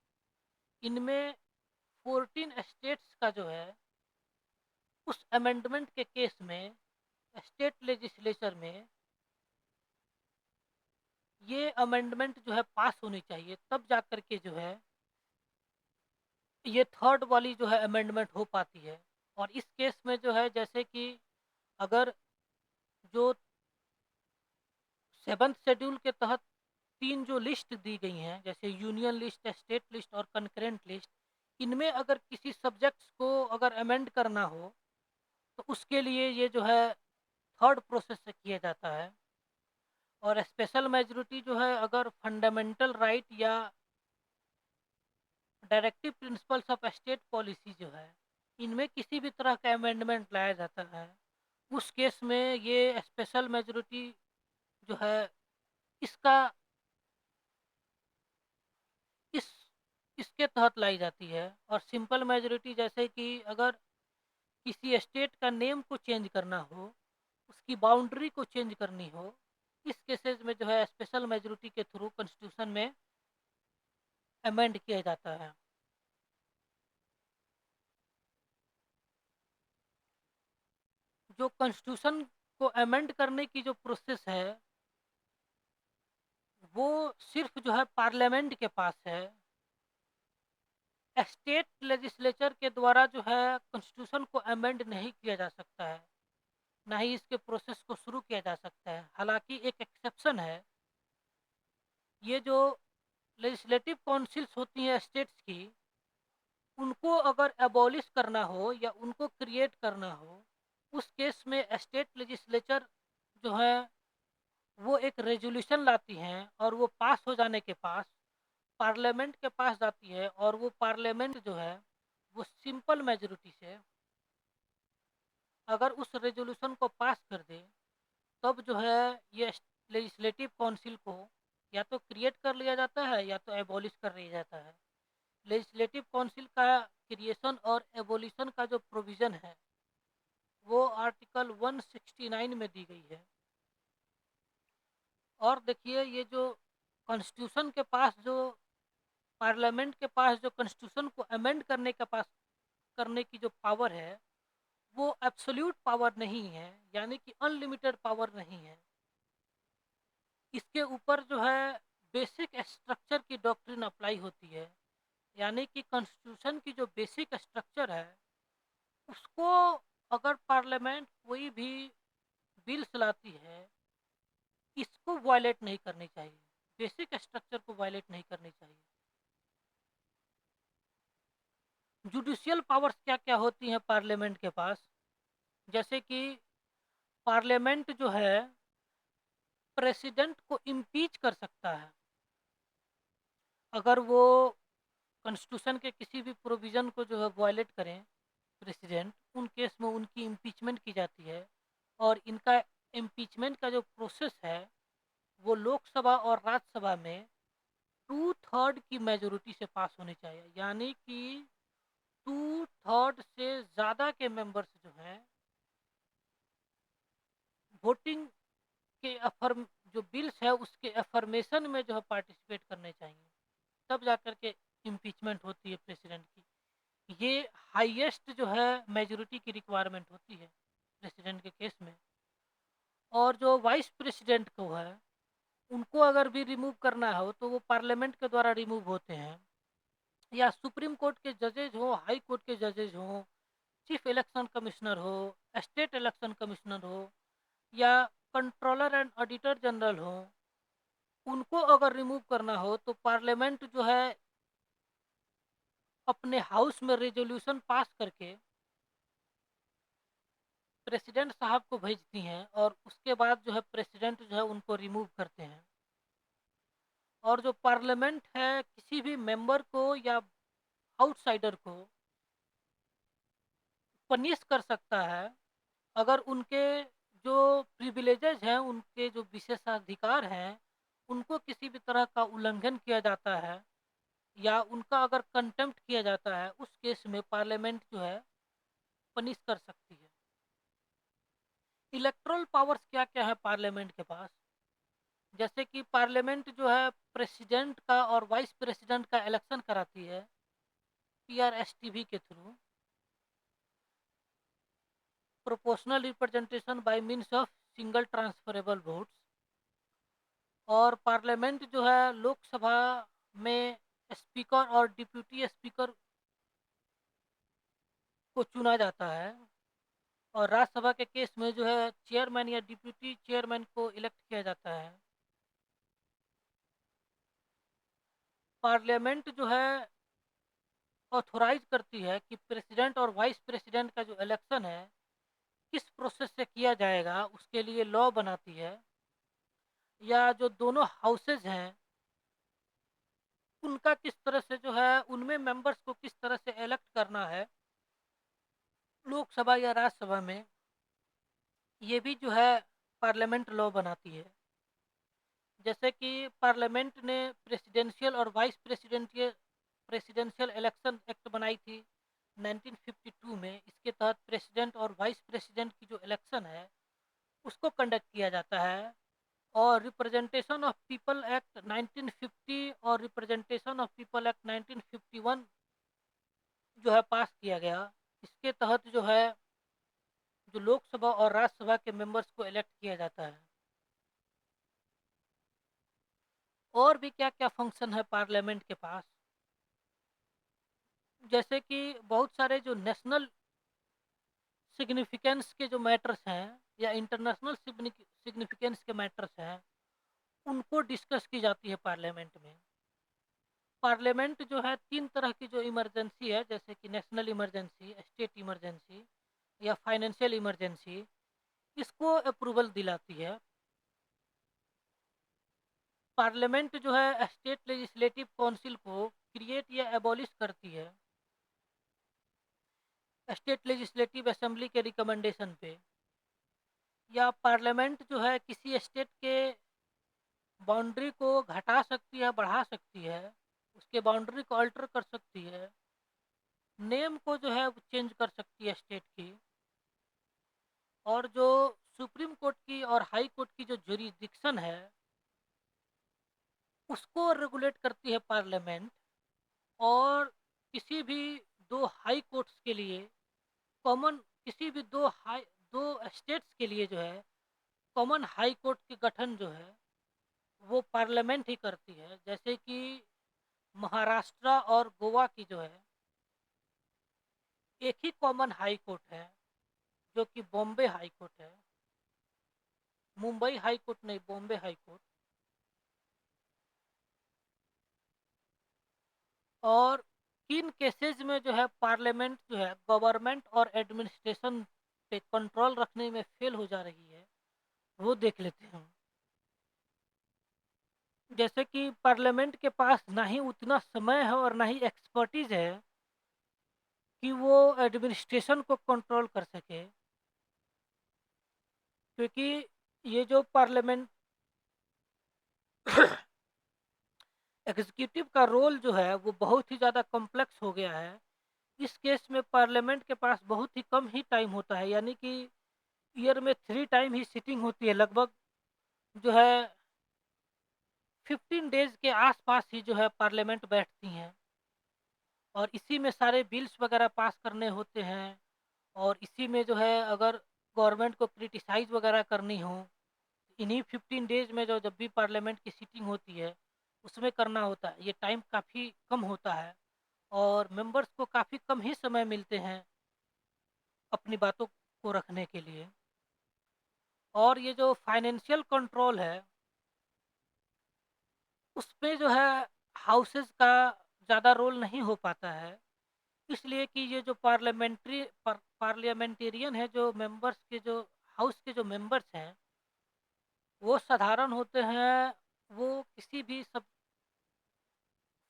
इनमें 14 स्टेट्स का जो है उस अमेंडमेंट के केस में स्टेट लेजिस्लेचर में ये अमेंडमेंट जो है पास होनी चाहिए, तब जा कर के जो है ये थर्ड वाली जो है अमेंडमेंट हो पाती है। और इस केस में जो है, जैसे कि अगर जो 7th शेड्यूल के तहत 3 जो लिस्ट दी गई हैं, जैसे यूनियन लिस्ट, स्टेट लिस्ट और कंकरेंट लिस्ट, इनमें अगर किसी सब्जेक्ट्स को अगर अमेंड करना हो तो उसके लिए ये जो है थर्ड प्रोसेस से किया जाता है। और स्पेशल मेजोरिटी जो है अगर फंडामेंटल राइट या directive principles of state policy जो है, इनमें किसी भी तरह का अमेंडमेंट लाया जाता है, उस केस में ये स्पेशल मेजोरिटी जो है इसका इस इसके तहत लाई जाती है। और सिंपल मेजोरिटी, जैसे कि अगर किसी स्टेट का नेम को चेंज करना हो, उसकी बाउंड्री को चेंज करनी हो, इस केसेस में जो है स्पेशल मेजोरिटी के थ्रू कॉन्स्टिट्यूशन में अमेंड किया जाता है। जो कॉन्स्टिट्यूशन को अमेंड करने की जो प्रोसेस है वो सिर्फ जो है पार्लियामेंट के पास है। स्टेट लेजिस्लेचर के द्वारा जो है कॉन्स्टिट्यूशन को अमेंड नहीं किया जा सकता है, ना ही इसके प्रोसेस को शुरू किया जा सकता है। हालांकि एक एक्सेप्शन है, ये जो लेजिस्लेटिव काउंसिल्स होती हैं स्टेट्स की, उनको अगर एबॉलिश करना हो या उनको क्रिएट करना हो, उस केस में स्टेट लेजिस्लेचर जो है वो एक रेजोल्यूशन लाती हैं, और वो पास हो जाने के पास पार्लियामेंट के पास जाती है, और वो पार्लियामेंट जो है वो सिंपल मेजोरिटी से अगर उस रेजोल्यूशन को पास कर दे, तब जो है ये लेजिस्लेटिव काउंसिल को या तो क्रिएट कर लिया जाता है या तो एबॉलिश कर लिया जाता है। लेजिस्लेटिव काउंसिल का क्रिएशन और एबोलिशन का जो प्रोविज़न है, वो आर्टिकल 169 में दी गई है। और देखिए, ये जो कॉन्स्टिट्यूशन के पास जो पार्लियामेंट के पास जो कॉन्स्टिट्यूशन को अमेंड करने की जो पावर है, वो एब्सोल्यूट पावर नहीं है, यानी कि अनलिमिटेड पावर नहीं है। इसके ऊपर जो है बेसिक स्ट्रक्चर की डॉक्ट्रिन अप्लाई होती है, यानी कि कॉन्स्टिट्यूशन की जो बेसिक स्ट्रक्चर है, उसको अगर पार्लियामेंट कोई भी बिल्स लाती है, इसको वायलेट नहीं करनी चाहिए, बेसिक स्ट्रक्चर को वायलेट नहीं करनी चाहिए। जुडिशियल पावर्स क्या क्या होती हैं पार्लियामेंट के पास? जैसे कि पार्लियामेंट जो है प्रेसिडेंट को इम्पीच कर सकता है। अगर वो कॉन्स्टिट्यूशन के किसी भी प्रोविज़न को जो है वायलेट करें प्रेसिडेंट, उन केस में उनकी इम्पीचमेंट की जाती है। और इनका इम्पीचमेंट का जो प्रोसेस है, वो लोकसभा और राज्यसभा में 2/3 की मेजोरिटी से पास होनी चाहिए, यानी कि 2/3 से ज़्यादा के मेंबर्स जो हैं वोटिंग के अफर्म जो बिल्स है उसके अफर्मेशन में जो है पार्टिसिपेट करने चाहिए, तब जाकर के इम्पीचमेंट होती है प्रेसिडेंट की। ये हाईएस्ट जो है मेजोरिटी की रिक्वायरमेंट होती है प्रेसिडेंट के केस में। और जो वाइस प्रेसिडेंट को है, उनको अगर भी रिमूव करना हो तो वो पार्लियामेंट के द्वारा रिमूव होते हैं, या सुप्रीम कोर्ट के जजेज हो, हाई कोर्ट के जजेज हो, चीफ इलेक्शन कमिश्नर हो, स्टेट इलेक्शन कमिश्नर हो, या कंट्रोलर एंड ऑडिटर जनरल हो, उनको अगर रिमूव करना हो तो पार्लियामेंट जो है अपने हाउस में रेजोल्यूशन पास करके प्रेसिडेंट साहब को भेजती हैं, और उसके बाद जो है प्रेसिडेंट जो है उनको रिमूव करते हैं। और जो पार्लियामेंट है किसी भी मेंबर को या आउटसाइडर को पनिश कर सकता है, अगर उनके जो प्रिविलेजेस हैं, उनके जो विशेषाधिकार हैं, उनको किसी भी तरह का उल्लंघन किया जाता है या उनका अगर कंटेम्प्ट किया जाता है, उस केस में पार्लियामेंट जो है पनिश कर सकती है। इलेक्टोरल पावर्स क्या क्या है पार्लियामेंट के पास? जैसे कि पार्लियामेंट जो है प्रेसिडेंट का और वाइस प्रेसिडेंट का इलेक्शन कराती है पीआरएसटीवी के through, proportional representation bye means of single transferable votes. और पार्लियामेंट जो है लोकसभा में स्पीकर और डिप्यूटी स्पीकर को चुना जाता है, और राज्यसभा के केस में जो है चेयरमैन या डिप्यूटी चेयरमैन को इलेक्ट किया जाता है। पार्लियामेंट जो है ऑथोराइज करती है कि प्रेसिडेंट और वाइस प्रेसिडेंट का जो इलेक्शन है किस प्रोसेस से किया जाएगा, उसके लिए लॉ बनाती है। या जो दोनों हाउसेज हैं उनका किस तरह से जो है उनमें मेंबर्स को किस तरह से इलेक्ट करना है लोकसभा या राज्यसभा में, ये भी जो है पार्लियामेंट लॉ बनाती है। जैसे कि पार्लियामेंट ने प्रेसिडेंशियल और वाइस प्रेसिडेंशियल इलेक्शन एक्ट बनाई थी 1952 में। इसके तहत प्रेसिडेंट और वाइस प्रेसिडेंट की जो इलेक्शन है उसको कंडक्ट किया जाता है। और रिप्रेजेंटेशन ऑफ पीपल एक्ट 1950 और रिप्रेजेंटेशन ऑफ पीपल एक्ट 1951 जो है पास किया गया। इसके तहत जो है जो लोकसभा और राज्यसभा के मेंबर्स को इलेक्ट किया जाता है। और भी क्या क्या फंक्शन है पार्लियामेंट के पास? जैसे कि बहुत सारे जो नेशनल सिग्निफिकेंस के जो मैटर्स हैं या इंटरनेशनल सिग्निफिकेंस के मैटर्स हैं, उनको डिस्कस की जाती है पार्लियामेंट में। पार्लियामेंट जो है 3 तरह की जो इमरजेंसी है, जैसे कि नेशनल इमरजेंसी, स्टेट इमरजेंसी या फाइनेंशियल इमरजेंसी, इसको अप्रूवल दिलाती है। पार्लियामेंट जो है स्टेट लेजिस्लेटिव काउंसिल को क्रिएट या एबॉलिश करती है। स्टेट लेजिस्लेटिव असेंबली के रिकमेंडेशन पे, या पार्लियामेंट जो है किसी स्टेट के बाउंड्री को घटा सकती है, बढ़ा सकती है, उसके बाउंड्री को अल्टर कर सकती है, नेम को जो है चेंज कर सकती है स्टेट की। और जो सुप्रीम कोर्ट की और हाई कोर्ट की जो जुरिडिक्शन है, उसको रेगुलेट करती है पार्लियामेंट। और किसी भी दो हाई कोर्ट्स के लिए कॉमन, किसी भी दो स्टेट्स के लिए जो है कॉमन हाई कोर्ट के गठन जो है वो पार्लियामेंट ही करती है। जैसे कि महाराष्ट्र और गोवा की जो है एक ही कॉमन हाई कोर्ट है, जो कि बॉम्बे हाई कोर्ट है। मुंबई हाई कोर्ट नहीं, बॉम्बे हाई कोर्ट। और किन केसेस में जो है पार्लियामेंट जो है गवर्नमेंट और एडमिनिस्ट्रेशन पे कंट्रोल रखने में फेल हो जा रही है, वो देख लेते हैं। जैसे कि पार्लियामेंट के पास ना ही उतना समय है और ना ही एक्सपर्टीज है कि वो एडमिनिस्ट्रेशन को कंट्रोल कर सके। क्योंकि ये जो पार्लियामेंट एग्जीक्यूटिव का रोल जो है वो बहुत ही ज़्यादा कॉम्प्लेक्स हो गया है। इस केस में पार्लियामेंट के पास बहुत ही कम ही टाइम होता है, यानी कि ईयर में 3 टाइम ही सिटिंग होती है लगभग, जो है 15 डेज के आसपास ही जो है पार्लियामेंट बैठती हैं। और इसी में सारे बिल्स वगैरह पास करने होते हैं। और इसी में जो है अगर गवर्नमेंट को क्रिटिसाइज वगैरह करनी हो, इन्हीं 15 डेज में जो जब भी पार्लियामेंट की सीटिंग होती है उसमें करना होता है। ये टाइम काफ़ी कम होता है और मेंबर्स को काफ़ी कम ही समय मिलते हैं अपनी बातों को रखने के लिए। और ये जो फाइनेंशियल कंट्रोल है उसपे जो है हाउसेस का ज़्यादा रोल नहीं हो पाता है। इसलिए कि ये जो पार्लियामेंटेरियन है, जो मेंबर्स के जो हाउस के जो मेंबर्स हैं वो साधारण होते हैं। वो किसी भी सब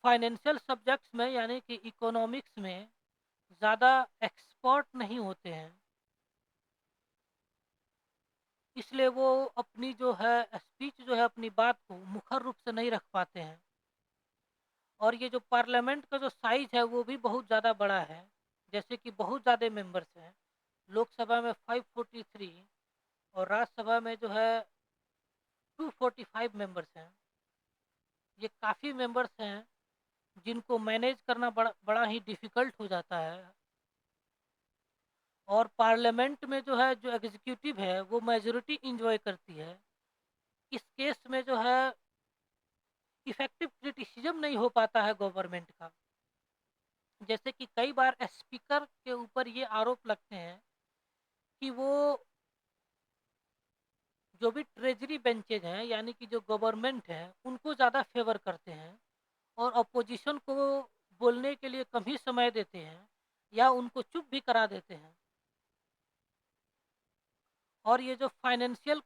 फाइनेंशियल सब्जेक्ट्स में यानी कि इकोनॉमिक्स में ज़्यादा एक्सपर्ट नहीं होते हैं। इसलिए वो अपनी जो है स्पीच जो है अपनी बात को मुखर रूप से नहीं रख पाते हैं। और ये जो पार्लियामेंट का जो साइज है वो भी बहुत ज़्यादा बड़ा है। जैसे कि बहुत ज़्यादा मेंबर्स हैं, लोकसभा में 543 और राज्यसभा में जो है 245 मेंबर्स हैं। ये काफ़ी मेंबर्स हैं जिनको मैनेज करना बड़ा बड़ा ही डिफ़िकल्ट हो जाता है। और पार्लियामेंट में जो है जो एग्जीक्यूटिव है वो मेजॉरिटी इंजॉय करती है। इस केस में जो है इफेक्टिव क्रिटिसिज्म नहीं हो पाता है गवर्नमेंट का। जैसे कि कई बार स्पीकर के ऊपर ये आरोप लगते हैं कि वो जो भी ट्रेजरी बेंचेज हैं यानी कि जो गवर्नमेंट है उनको ज़्यादा फेवर करते हैं और अपोजिशन को बोलने के लिए कम ही समय देते हैं या उनको चुप भी करा देते हैं। और ये जो फाइनेंशियल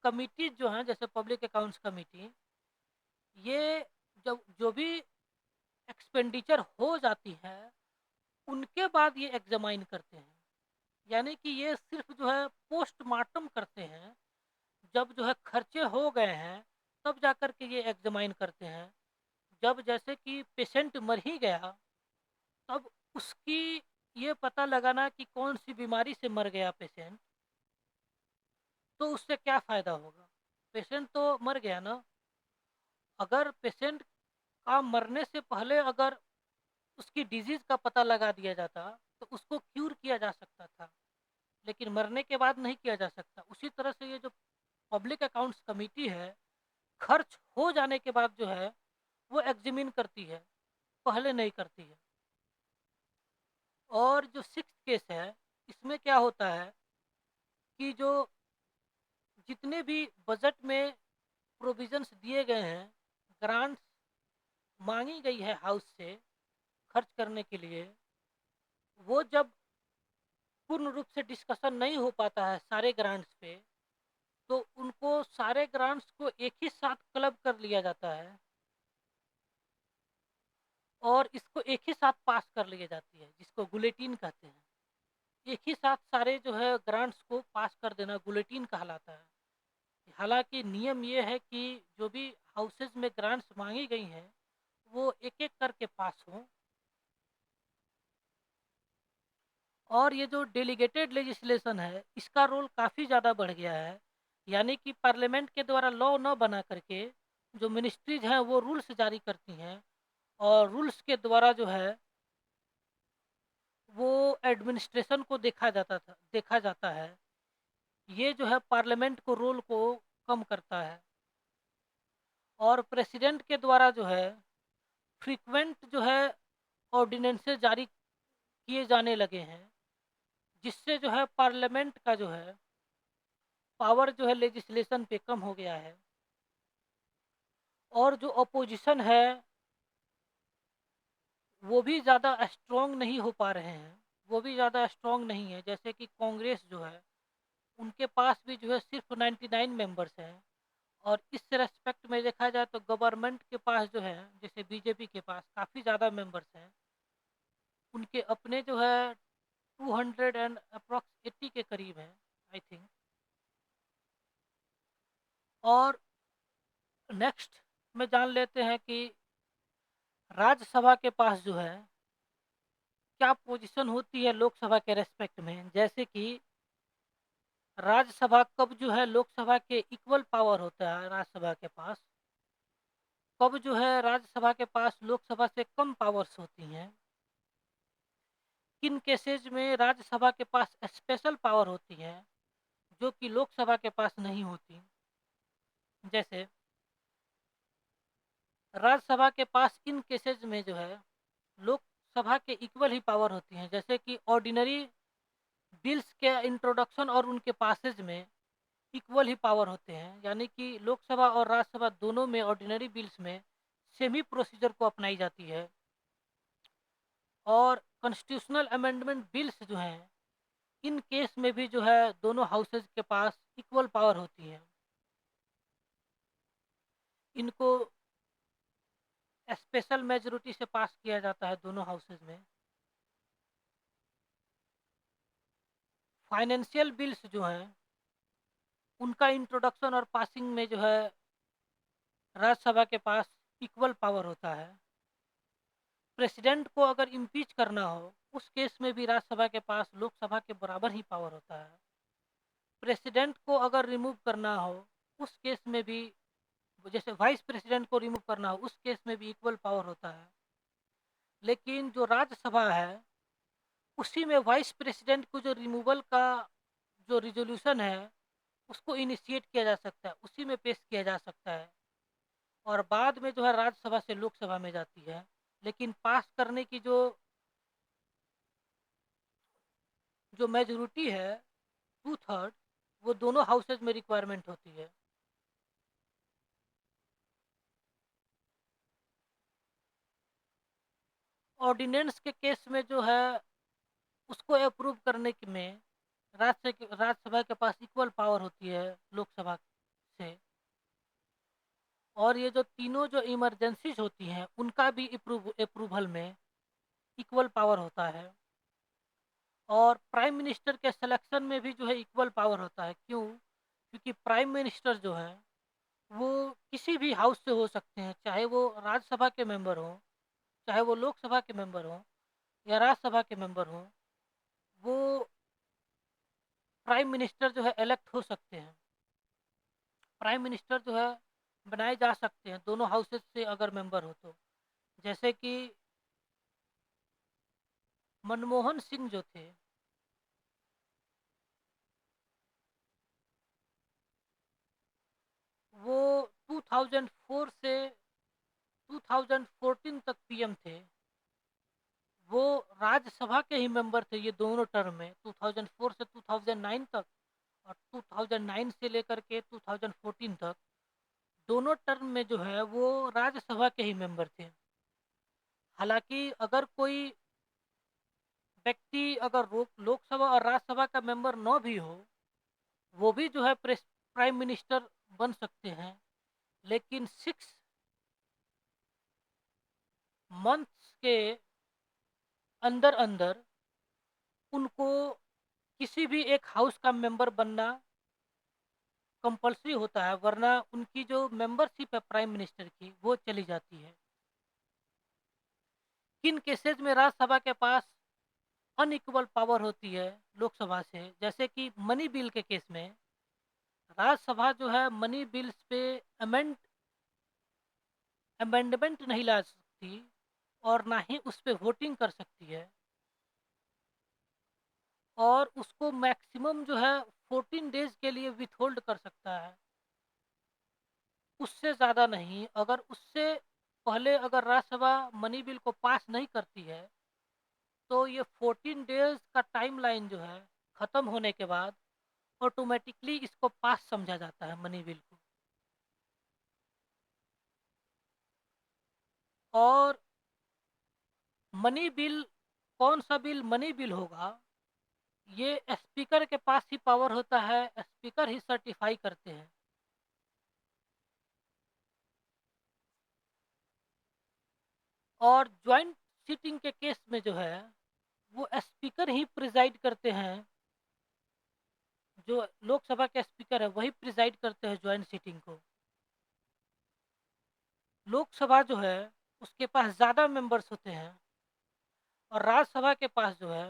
कमिटी जो हैं जैसे पब्लिक अकाउंट्स कमेटी, ये जब जो भी एक्सपेंडिचर हो जाती है उनके बाद ये एग्जामाइन करते हैं। यानी कि ये सिर्फ जो है पोस्टमार्टम करते हैं, जब जो है खर्चे हो गए हैं तब जाकर के ये एग्जामाइन करते हैं। जब जैसे कि पेशेंट मर ही गया तब उसकी ये पता लगाना कि कौन सी बीमारी से मर गया पेशेंट, तो उससे क्या फ़ायदा होगा। पेशेंट तो मर गया ना। अगर पेशेंट का मरने से पहले अगर उसकी डिजीज़ का पता लगा दिया जाता तो उसको क्यूर किया जा सकता था, लेकिन मरने के बाद नहीं किया जा सकता। उसी तरह से ये जो पब्लिक अकाउंट्स कमेटी है, खर्च हो जाने के बाद जो है वो एग्जामिन करती है, पहले नहीं करती है। और जो सिक्स्थ केस है इसमें क्या होता है कि जो जितने भी बजट में प्रोविजंस दिए गए हैं, ग्रांट्स मांगी गई है हाउस से खर्च करने के लिए, वो जब पूर्ण रूप से डिस्कशन नहीं हो पाता है सारे ग्रांट्स पे, तो उनको सारे ग्रांट्स को एक ही साथ क्लब कर लिया जाता है और इसको एक ही साथ पास कर ली जाती है, जिसको बुलेटिन कहते हैं। एक ही साथ सारे जो है ग्रांट्स को पास कर देना बुलेटिन कहलाता है। हालाँकि नियम ये है कि जो भी हाउसेज़ में ग्रांट्स माँगी गई हैं, वो एक-एक करके पास हों। और ये जो डेलीगेटेड लेजिस्लेशन है, इसका रोल काफ़ी ज़्यादा बढ़ गया है। यानी कि पार्लियामेंट के द्वारा लॉ न बना करके, जो मिनिस्ट्रीज़ हैं वो रूल्स जारी करती हैं और रूल्स के द्वारा जो है, वो एडमिनिस्ट्रेशन को देखा जाता है। ये जो है पार्लियामेंट को रोल को कम करता है और प्रेसिडेंट के द्वारा जो है, फ्रीक्वेंट जो है ऑर्डिनेंसेस जारी किए जाने लगे हैं, जिससे जो है पार्लियामेंट का जो है पावर जो है लेजिस्लेशन पे कम हो गया है और जो अपोजिशन है वो भी ज़्यादा स्ट्रॉन्ग नहीं हो पा रहे हैं। वो भी ज़्यादा स्ट्रॉन्ग नहीं है, जैसे कि कांग्रेस जो है उनके पास भी जो है सिर्फ 99 मेंबर्स हैं और इस रेस्पेक्ट में देखा जाए तो गवर्नमेंट के पास जो है, जैसे बीजेपी के पास काफ़ी ज़्यादा मेंबर्स हैं। उनके अपने जो है 200 एंड अप्रॉक्स 80 के करीब हैं, आई थिंक। और नेक्स्ट में जान लेते हैं कि राज्यसभा के पास जो है क्या पोजीशन होती है लोकसभा के रेस्पेक्ट में। जैसे कि राज्यसभा कब जो है लोकसभा के इक्वल पावर होता है राज्यसभा के पास, कब जो है राज्यसभा के पास लोकसभा से कम पावर्स होती हैं, किन केसेज में राज्यसभा के पास स्पेशल पावर होती है जो कि लोकसभा के पास नहीं होती। जैसे राज्यसभा के पास इन केसेज में जो है लोकसभा के इक्वल ही पावर होती हैं, जैसे कि ऑर्डिनरी बिल्स के इंट्रोडक्शन और उनके पासेज में इक्वल ही पावर होते हैं। यानी कि लोकसभा और राज्यसभा दोनों में ऑर्डिनरी बिल्स में सेम ही प्रोसीजर को अपनाई जाती है और कॉन्स्टिट्यूशनल अमेंडमेंट बिल्स जो हैं इन केस में भी जो है दोनों हाउसेज के पास इक्वल पावर होती है। इनको स्पेशल मेजोरिटी से पास किया जाता है दोनों हाउसेज में। फाइनेंशियल बिल्स जो हैं उनका इंट्रोडक्शन और पासिंग में जो है राज्यसभा के पास इक्वल पावर होता है। प्रेसिडेंट को अगर इम्पीच करना हो उस केस में भी राज्यसभा के पास लोकसभा के बराबर ही पावर होता है। प्रेसिडेंट को अगर रिमूव करना हो उस केस में भी, जैसे वाइस प्रेसिडेंट को रिमूव करना हो उस केस में भी इक्वल पावर होता है। लेकिन जो राज्यसभा है उसी में वाइस प्रेसिडेंट को जो रिमूवल का जो रिजोल्यूशन है उसको इनिशिएट किया जा सकता है, उसी में पेश किया जा सकता है और बाद में जो है राज्यसभा से लोकसभा में जाती है। लेकिन पास करने की जो मेजोरिटी है 2/3, वो दोनों हाउसेज में रिक्वायरमेंट होती है। ऑर्डिनेंस के केस में जो है उसको अप्रूव करने में राज्यसभा के पास इक्वल पावर होती है लोकसभा से। और ये जो तीनों जो इमरजेंसीज होती हैं उनका भी अप्रूवल में इक्वल पावर होता है और प्राइम मिनिस्टर के सिलेक्शन में भी जो है इक्वल पावर होता है। क्यों? क्योंकि प्राइम मिनिस्टर जो है वो किसी भी हाउस से हो सकते हैं, चाहे वो राज्यसभा के मेंबर हों, चाहे वो लोकसभा के मेंबर हों या राज्यसभा के मेंबर हों, वो प्राइम मिनिस्टर जो है इलेक्ट हो सकते हैं। प्राइम मिनिस्टर जो है बनाए जा सकते हैं दोनों हाउसेज से अगर मेंबर हो तो। जैसे कि मनमोहन सिंह जो थे, वो 2004 से 2014 तक पीएम थे। वो राज्यसभा के ही मेंबर थे ये दोनों टर्म में, 2004 से 2009 तक और 2009 से लेकर के 2014 तक दोनों टर्म में जो है वो राज्यसभा के ही मेंबर थे। हालांकि अगर कोई व्यक्ति अगर लोकसभा और राज्यसभा का मेंबर न भी हो, वो भी जो है प्राइम मिनिस्टर बन सकते हैं। लेकिन 6 मंथ्स के अंदर अंदर उनको किसी भी एक हाउस का मेंबर बनना कंपल्सरी होता है, वरना उनकी जो मेंबरशिप है प्राइम मिनिस्टर की वो चली जाती है। किन केसेस में राज्यसभा के पास अनइक्वल पावर होती है लोकसभा से, जैसे कि मनी बिल के केस में राज्यसभा जो है मनी बिल्स पे अमेंडमेंट नहीं ला सकती और ना ही उस पे वोटिंग कर सकती है, और उसको मैक्सिमम जो है 14 डेज के लिए विथहोल्ड कर सकता है, उससे ज़्यादा नहीं। अगर उससे पहले अगर राज्यसभा मनी बिल को पास नहीं करती है तो ये 14 डेज का टाइमलाइन जो है ख़त्म होने के बाद ऑटोमेटिकली इसको पास समझा जाता है मनी बिल को। और मनी बिल, कौन सा बिल मनी बिल होगा, ये स्पीकर के पास ही पावर होता है, स्पीकर ही सर्टिफाई करते हैं। और ज्वाइंट सीटिंग के केस में जो है वो स्पीकर ही प्रिजाइड करते हैं, जो लोकसभा के स्पीकर है वही प्रिजाइड करते हैं ज्वाइंट सीटिंग को। लोकसभा जो है उसके पास ज़्यादा मेंबर्स होते हैं और राज्यसभा के पास जो है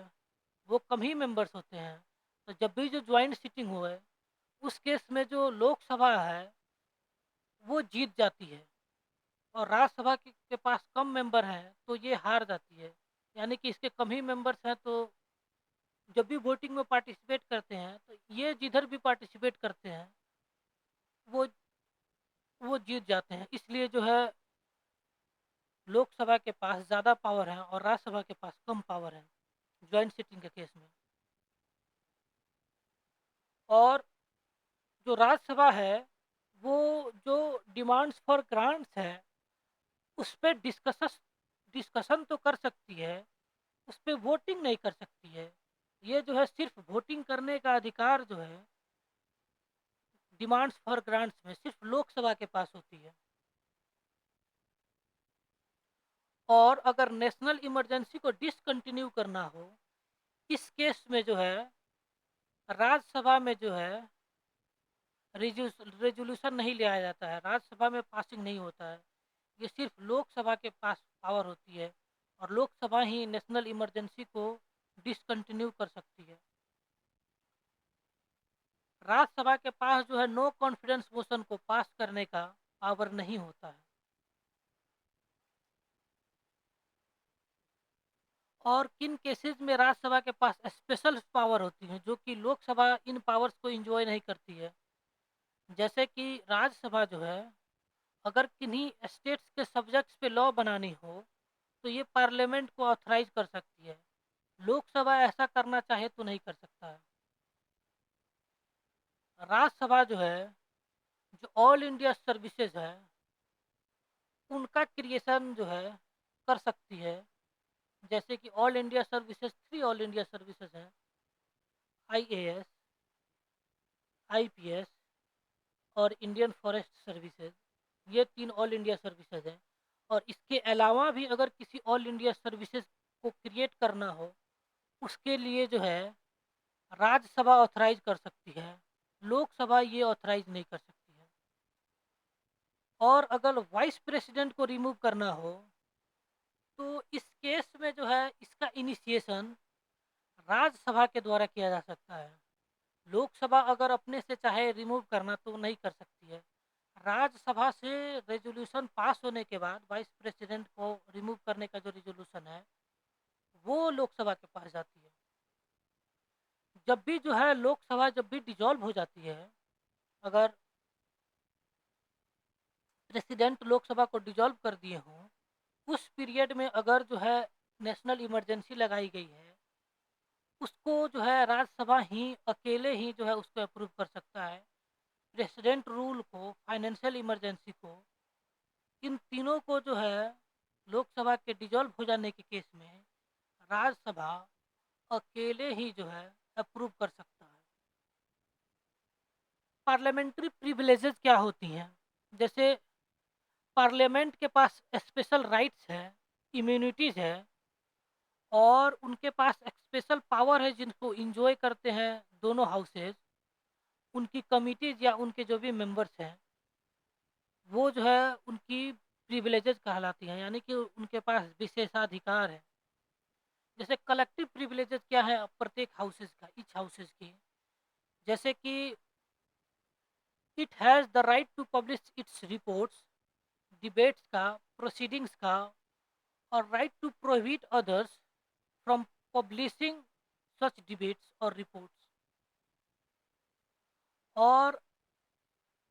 वो कम ही मेंबर्स होते हैं। तो जब भी जो ज्वाइंट सीटिंग हुए उस केस में जो लोकसभा है वो जीत जाती है और राज्यसभा के पास कम मेंबर हैं तो ये हार जाती है। यानी कि इसके कम ही मेंबर्स हैं, तो जब भी वोटिंग में पार्टिसिपेट करते हैं तो ये जिधर भी पार्टिसिपेट करते हैं वो वो जीत जाते हैं। इसलिए जो है लोकसभा के पास ज़्यादा पावर है और राज्यसभा के पास कम पावर है ज्वाइंट सीटिंग के केस में। और जो राज्यसभा है वो जो डिमांड्स फॉर ग्रांट्स है उस पे डिस्कशन तो कर सकती है, उस पे वोटिंग नहीं कर सकती है। ये जो है सिर्फ वोटिंग करने का अधिकार जो है डिमांड्स फॉर ग्रांट्स में सिर्फ लोकसभा के पास होती है। और अगर नेशनल इमरजेंसी को डिसकंटिन्यू करना हो, इस केस में जो है राज्यसभा में जो है रेजोल्यूशन नहीं लिया जाता है, राज्यसभा में पासिंग नहीं होता है। ये सिर्फ लोकसभा के पास पावर होती है और लोकसभा ही नेशनल इमरजेंसी को डिसकंटिन्यू कर सकती है। राज्यसभा के पास जो है नो कॉन्फिडेंस मोशन को पास करने का पावर नहीं होता है। और किन केसेस में राज्यसभा के पास स्पेशल पावर होती है जो कि लोकसभा इन पावर्स को एंजॉय नहीं करती है, जैसे कि राज्यसभा जो है अगर किन्हीं स्टेट्स के सब्जेक्ट्स पे लॉ बनानी हो तो ये पार्लियामेंट को ऑथराइज कर सकती है। लोकसभा ऐसा करना चाहे तो नहीं कर सकता है। राज्यसभा जो है जो ऑल इंडिया सर्विसेज है उनका क्रिएशन जो है कर सकती है, जैसे कि all India services, 3 all India services हैं, आईएएस, आईपीएस और इंडियन फॉरेस्ट सर्विसेज। ये 3 ऑल इंडिया सर्विसेज हैं। और इसके अलावा भी अगर किसी ऑल इंडिया सर्विसेज को क्रिएट करना हो उसके लिए जो है राज्यसभा ऑथराइज कर सकती है, लोकसभा ये ऑथराइज नहीं कर सकती है। और अगर वाइस प्रेसिडेंट को रिमूव करना हो तो इस केस में जो है इसका इनिशिएशन राज्यसभा के द्वारा किया जा सकता है। लोकसभा अगर अपने से चाहे रिमूव करना तो नहीं कर सकती है। राज्यसभा से रेजोल्यूशन पास होने के बाद वाइस प्रेसिडेंट को रिमूव करने का जो रेजोल्यूशन है वो लोकसभा के पास जाती है। जब भी जो है लोकसभा जब भी डिजॉल्व हो जाती है, अगर प्रेसिडेंट लोकसभा को डिजॉल्व कर दिए हों, उस पीरियड में अगर जो है नेशनल इमरजेंसी लगाई गई है उसको जो है राज्यसभा ही अकेले ही जो है उसको अप्रूव कर सकता है। प्रेसिडेंट रूल को, फाइनेंशियल इमरजेंसी को, इन तीनों को जो है लोकसभा के डिजॉल्व हो जाने के केस में राज्यसभा अकेले ही जो है अप्रूव कर सकता है। पार्लियामेंट्री प्रिविलेजेस क्या होती हैं, जैसे पार्लियामेंट के पास स्पेशल राइट्स है, इम्यूनिटीज है और उनके पास एक स्पेशल पावर है जिनको एन्जॉय करते हैं दोनों हाउसेज़, उनकी कमिटीज़ या उनके जो भी मेंबर्स हैं, वो जो है उनकी प्रिविलेजेस कहलाती हैं, यानी कि उनके पास विशेषाधिकार है। जैसे कलेक्टिव प्रिविलेजेस क्या है प्रत्येक हाउसेज़ का, ईच हाउसेज़ की, जैसे कि it has the right to publish its reports, debates का, प्रोसीडिंग्स का, और right to prohibit others from publishing such debates और रिपोर्ट्स। और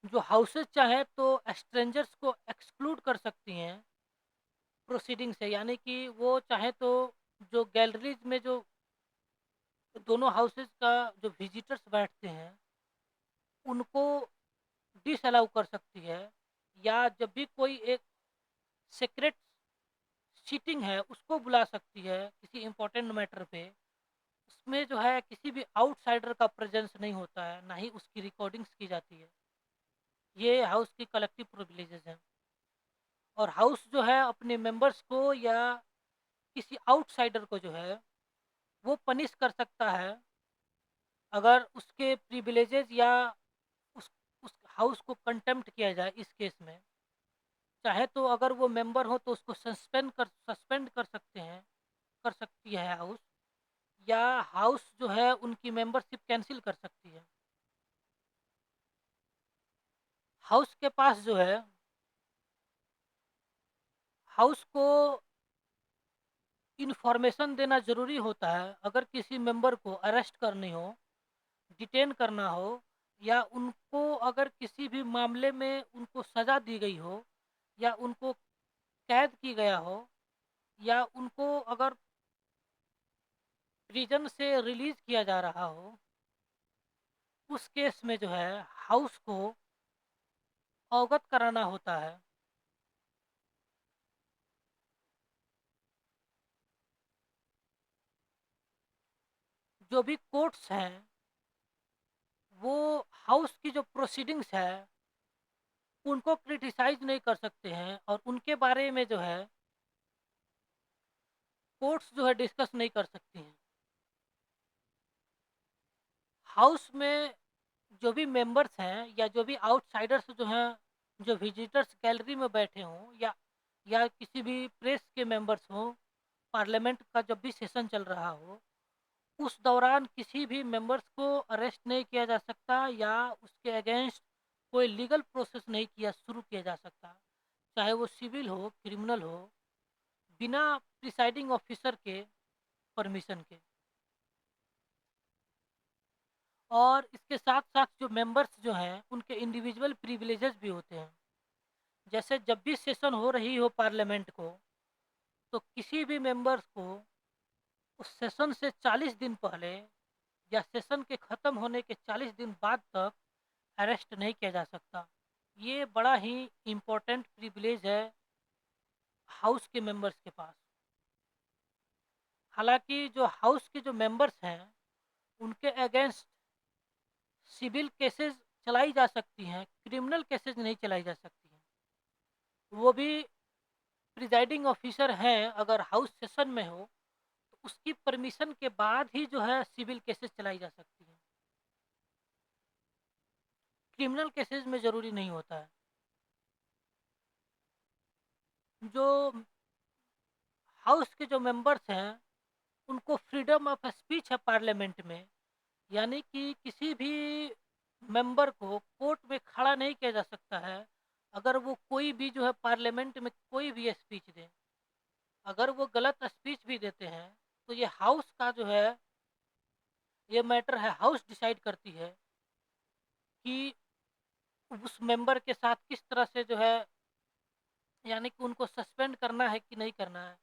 जो हाउसेस चाहे तो स्ट्रेंजर्स को एक्सक्लूड कर सकती हैं प्रोसीडिंग से, यानी कि वो चाहे तो जो गैलरीज में जो दोनों हाउसेस का जो विजिटर्स बैठते हैं उनको डिसअलाउ कर सकती है, या जब भी कोई एक सीक्रेट सीटिंग है उसको बुला सकती है किसी इंपॉर्टेंट मैटर पे। उसमें जो है किसी भी आउटसाइडर का प्रेजेंस नहीं होता है, ना ही उसकी रिकॉर्डिंग्स की जाती है। ये हाउस की कलेक्टिव प्रिविलेजेस हैं। और हाउस जो है अपने मेंबर्स को या किसी आउटसाइडर को जो है वो पनिश कर सकता है अगर उसके प्रिविलेजेस या उस हाउस को कंटेम्प्ट किया जाए। इस केस में चाहे तो अगर वो मेंबर हो तो उसको सस्पेंड कर सकते हैं, कर सकती है हाउस, या हाउस जो है उनकी मेंबरशिप कैंसिल कर सकती है। हाउस के पास जो है हाउस को इन्फॉर्मेशन देना ज़रूरी होता है अगर किसी मेंबर को अरेस्ट करनी हो, डिटेन करना हो, या उनको अगर किसी भी मामले में उनको सज़ा दी गई हो, या उनको कैद की गया हो, या उनको अगर प्रिजन से रिलीज़ किया जा रहा हो, उस केस में जो है हाउस को अवगत कराना होता है। जो भी कोर्ट्स हैं, वो हाउस की जो प्रोसीडिंग्स है उनको क्रिटिसाइज़ नहीं कर सकते हैं, और उनके बारे में जो है कोर्ट्स जो है डिस्कस नहीं कर सकती हैं। हाउस में जो भी मेंबर्स हैं या जो भी आउटसाइडर्स जो हैं, जो विजिटर्स गैलरी में बैठे हों, या किसी भी प्रेस के मेंबर्स हों, पार्लियामेंट का जब भी सेशन चल रहा हो, उस दौरान किसी भी मेंबर्स को अरेस्ट नहीं किया जा सकता या उसके अगेंस्ट कोई लीगल प्रोसेस नहीं शुरू किया जा सकता, चाहे वो सिविल हो, क्रिमिनल हो, बिना प्रिसाइडिंग ऑफिसर के परमिशन के। और इसके साथ-साथ जो मेंबर्स जो हैं, उनके इंडिविजुअल प्रिविलेजेस भी होते हैं। जैसे जब भी सेशन हो रही हो पार्लियामेंट को, तो किसी भी मेंबर्स को उस सेशन से 40 दिन पहले या सेशन के ख़त्म होने के 40 दिन बाद तक अरेस्ट नहीं किया जा सकता। ये बड़ा ही इम्पोर्टेंट प्रिविलेज है हाउस के मेंबर्स के पास। हालाँकि जो हाउस के जो मेंबर्स हैं, उनके अगेंस्ट सिविल केसेज़ चलाई जा सकती हैं, क्रिमिनल केसेज़ नहीं चलाई जा सकती हैं। वो भी प्रिजाइडिंग ऑफिसर हैं अगर हाउस सेशन में हो, तो उसकी परमिशन के बाद ही जो है सिविल केसेज़ चलाई जा सकती हैं। क्रिमिनल केसेज़ में ज़रूरी नहीं होता है। जो हाउस के जो मेंबर्स हैं, उनको फ्रीडम ऑफ स्पीच है पार्लियामेंट में, यानी कि किसी भी मेंबर को कोर्ट में खड़ा नहीं किया जा सकता है, अगर वो कोई भी जो है पार्लियामेंट में कोई भी स्पीच दें। अगर वो गलत स्पीच भी देते हैं, तो ये हाउस का जो है, ये मैटर है, हाउस डिसाइड करती है कि उस मेंबर के साथ किस तरह से जो है, यानी कि उनको सस्पेंड करना है कि नहीं करना है।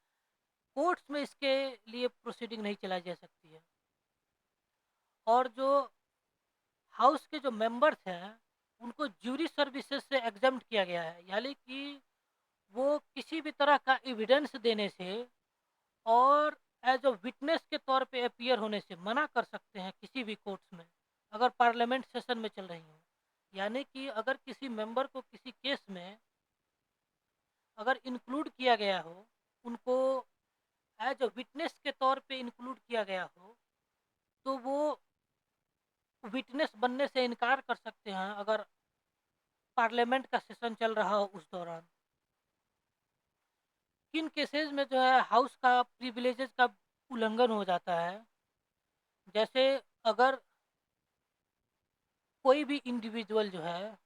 कोर्ट्स में इसके लिए प्रोसीडिंग नहीं चलाई जा सकती है। और जो हाउस के जो मेंबर्स हैं, उनको ज्यूरी सर्विसेज से एग्जम्प्ट किया गया है, यानी कि वो किसी भी तरह का एविडेंस देने से और एज अ विटनेस के तौर पे अपीयर होने से मना कर सकते हैं किसी भी कोर्ट्स में, अगर पार्लियामेंट सेशन में चल रही हो। यानी कि अगर किसी मेंबर को किसी केस में अगर इंक्लूड किया गया हो, उनको एज अ विटनेस के तौर पे इंक्लूड किया गया हो, तो वो विटनेस बनने से इनकार कर सकते हैं अगर पार्लियामेंट का सेशन चल रहा हो उस दौरान। किन केसेस में जो है हाउस का प्रिविलेजेस का उल्लंघन हो जाता है, जैसे अगर कोई भी इंडिविजुअल जो है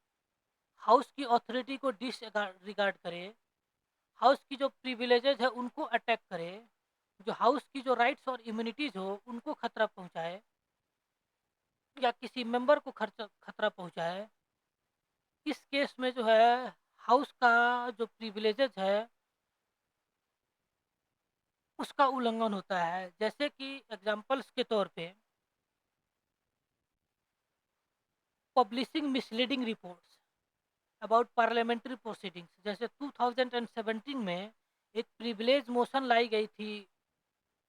हाउस की अथॉरिटी को डिसरिगार्ड करे, हाउस की जो प्रिविलेजेस है उनको अटैक करे, जो हाउस की जो राइट्स और इम्यूनिटीज हो उनको खतरा पहुंचाए, या किसी मेंबर को खर्चा खतरा पहुंचाए, इस केस में जो है हाउस का जो प्रिविलेजेस है उसका उल्लंघन होता है। जैसे कि एग्जांपल्स के तौर पे publishing misleading reports about parliamentary proceedings, जैसे 2017 में एक प्रिविलेज मोशन लाई गई थी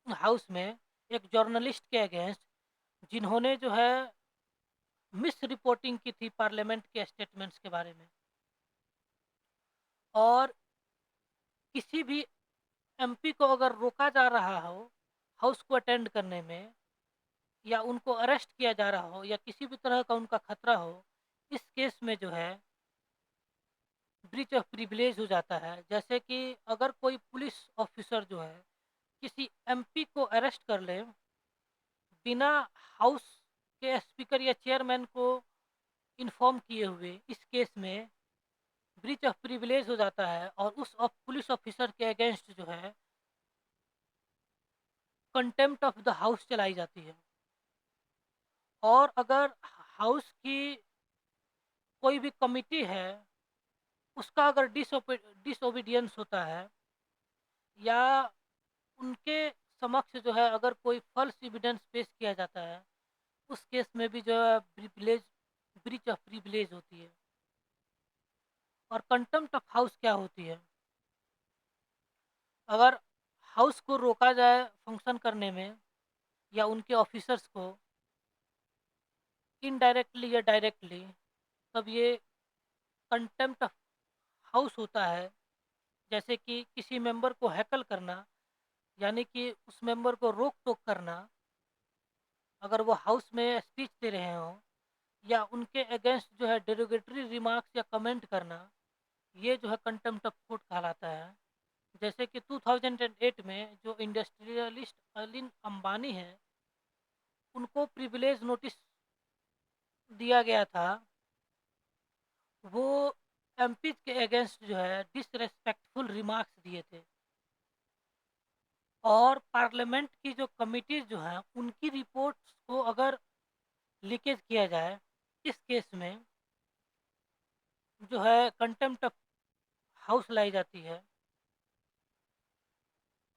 हाउस में एक जर्नलिस्ट के अगेंस्ट, जिन्होंने जो है मिस रिपोर्टिंग की थी पार्लियामेंट के स्टेटमेंट्स के बारे में, और किसी भी एमपी को अगर रोका जा रहा हो हाउस को अटेंड करने में, या उनको अरेस्ट किया जा रहा हो, या किसी भी तरह का उनका खतरा हो, इस केस में जो है ब्रीच ऑफ प्रिविलेज हो जाता है। जैसे कि अगर कोई पुलिस ऑफिसर जो है किसी एमपी को अरेस्ट कर ले बिना हाउस के स्पीकर या चेयरमैन को इन्फॉर्म किए हुए, इस केस में ब्रीच ऑफ प्रिविलेज हो जाता है और उस पुलिस ऑफिसर के अगेंस्ट जो है कंटेम्प्ट ऑफ द हाउस चलाई जाती है। और अगर हाउस की कोई भी कमिटी है उसका अगर डिसोबीडियंस होता है, या उनके समक्ष जो है अगर कोई फॉल्स एविडेंस पेश किया जाता है, उस केस में भी जो है प्रिविलेज ब्रीच ऑफ प्रिविलेज होती है। और कंटेम्प्ट ऑफ हाउस क्या होती है? अगर हाउस को रोका जाए फंक्शन करने में, या उनके ऑफिसर्स को इनडायरेक्टली या डायरेक्टली, तब ये कंटेम्प्ट ऑफ हाउस होता है। जैसे कि किसी मेंबर को हैकल करना, यानी कि उस मेंबर को रोक टोक करना अगर वो हाउस में स्पीच दे रहे हों, या उनके अगेंस्ट जो है डेरोगेटरी रिमार्क्स या कमेंट करना, ये जो है कंटेम्प्ट ऑफ कोर्ट कहलाता है। जैसे कि 2008 में जो इंडस्ट्रियलिस्ट अलिन अंबानी है उनको प्रिविलेज नोटिस दिया गया था, वो एमपीज के अगेंस्ट जो है डिसरेस्पेक्टफुल रिमार्क्स दिए थे, और पार्लियामेंट की जो कमिटीज जो हैं उनकी रिपोर्ट्स को अगर लीकेज किया जाए, इस केस में जो है कंटेम्प्ट ऑफ हाउस लाई जाती है।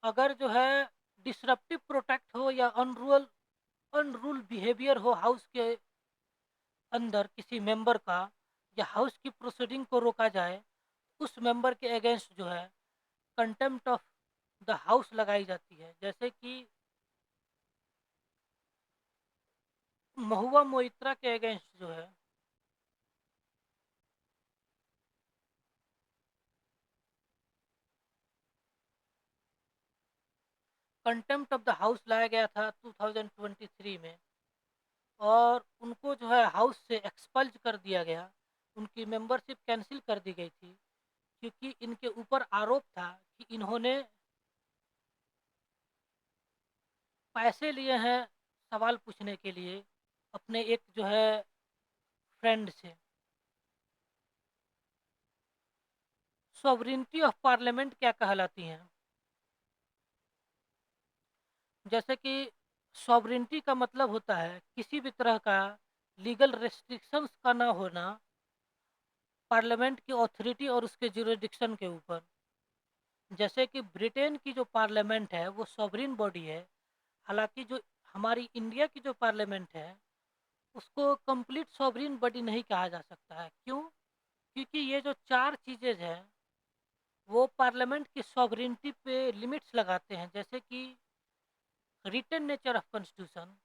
अगर जो है डिसरप्टिव प्रोटेक्ट हो या अनरूल बिहेवियर हो हाउस के अंदर किसी मेंबर का, या हाउस की प्रोसीडिंग को रोका जाए, उस मेंबर के अगेंस्ट जो है कंटेम्प्ट ऑफ द हाउस लगाई जाती है। जैसे कि महुआ मोइत्रा के अगेंस्ट जो है कंटेम्प्ट ऑफ द हाउस लाया गया था 2023 में, और उनको जो है हाउस से एक्सपल्ज कर दिया गया, उनकी मेंबरशिप कैंसिल कर दी गई थी, क्योंकि इनके ऊपर आरोप था कि इन्होंने पैसे लिए हैं सवाल पूछने के लिए अपने एक जो है फ्रेंड से। सॉवरिनिटी ऑफ पार्लियामेंट क्या कहलाती हैं? जैसे कि सॉवरिनिटी का मतलब होता है किसी भी तरह का लीगल रेस्ट्रिक्शंस का ना होना पार्लियामेंट की अथॉरिटी और उसके जुरिडिक्शन के ऊपर। जैसे कि ब्रिटेन की जो पार्लियामेंट है वो सॉवरिन बॉडी है, हालांकि जो हमारी इंडिया की जो पार्लियामेंट है उसको कंप्लीट सॉवरिन बॉडी नहीं कहा जा सकता है। क्यों? क्योंकि ये जो चार चीज़ें हैं वो पार्लियामेंट की सॉवरिनिटी पे लिमिट्स लगाते हैं, जैसे कि written nature of constitution,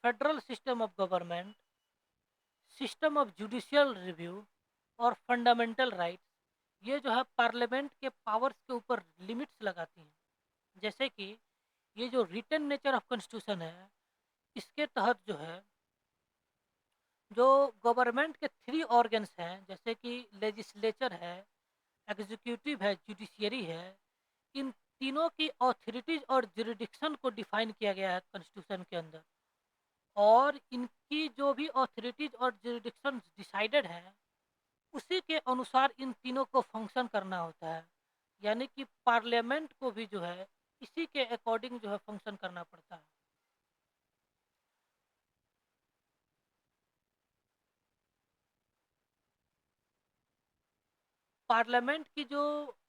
federal system of government, system of judicial review, और फंडामेंटल राइट्स। ये जो है पार्लियामेंट के पावर्स के ऊपर लिमिट्स लगाती हैं। जैसे कि ये जो रिटन नेचर ऑफ कॉन्स्टिट्यूशन है, इसके तहत जो है, जो गवर्नमेंट के 3 ऑर्गन्स हैं, जैसे कि लेजिस्लेचर है, एग्जीक्यूटिव है, जुडिशियरी है, इन तीनों की ऑथोरिटीज और जुरिडिक्शन को डिफाइन किया गया है कॉन्स्टिट्यूशन के अंदर। और इनकी जो भी ऑथोरिटीज और जुरिडिक्शन डिसाइडेड है, उसी के अनुसार इन तीनों को फंक्शन करना होता है। यानी कि पार्लियामेंट को भी जो है इसी के अकॉर्डिंग जो है फंक्शन करना पड़ता है। पार्लियामेंट की जो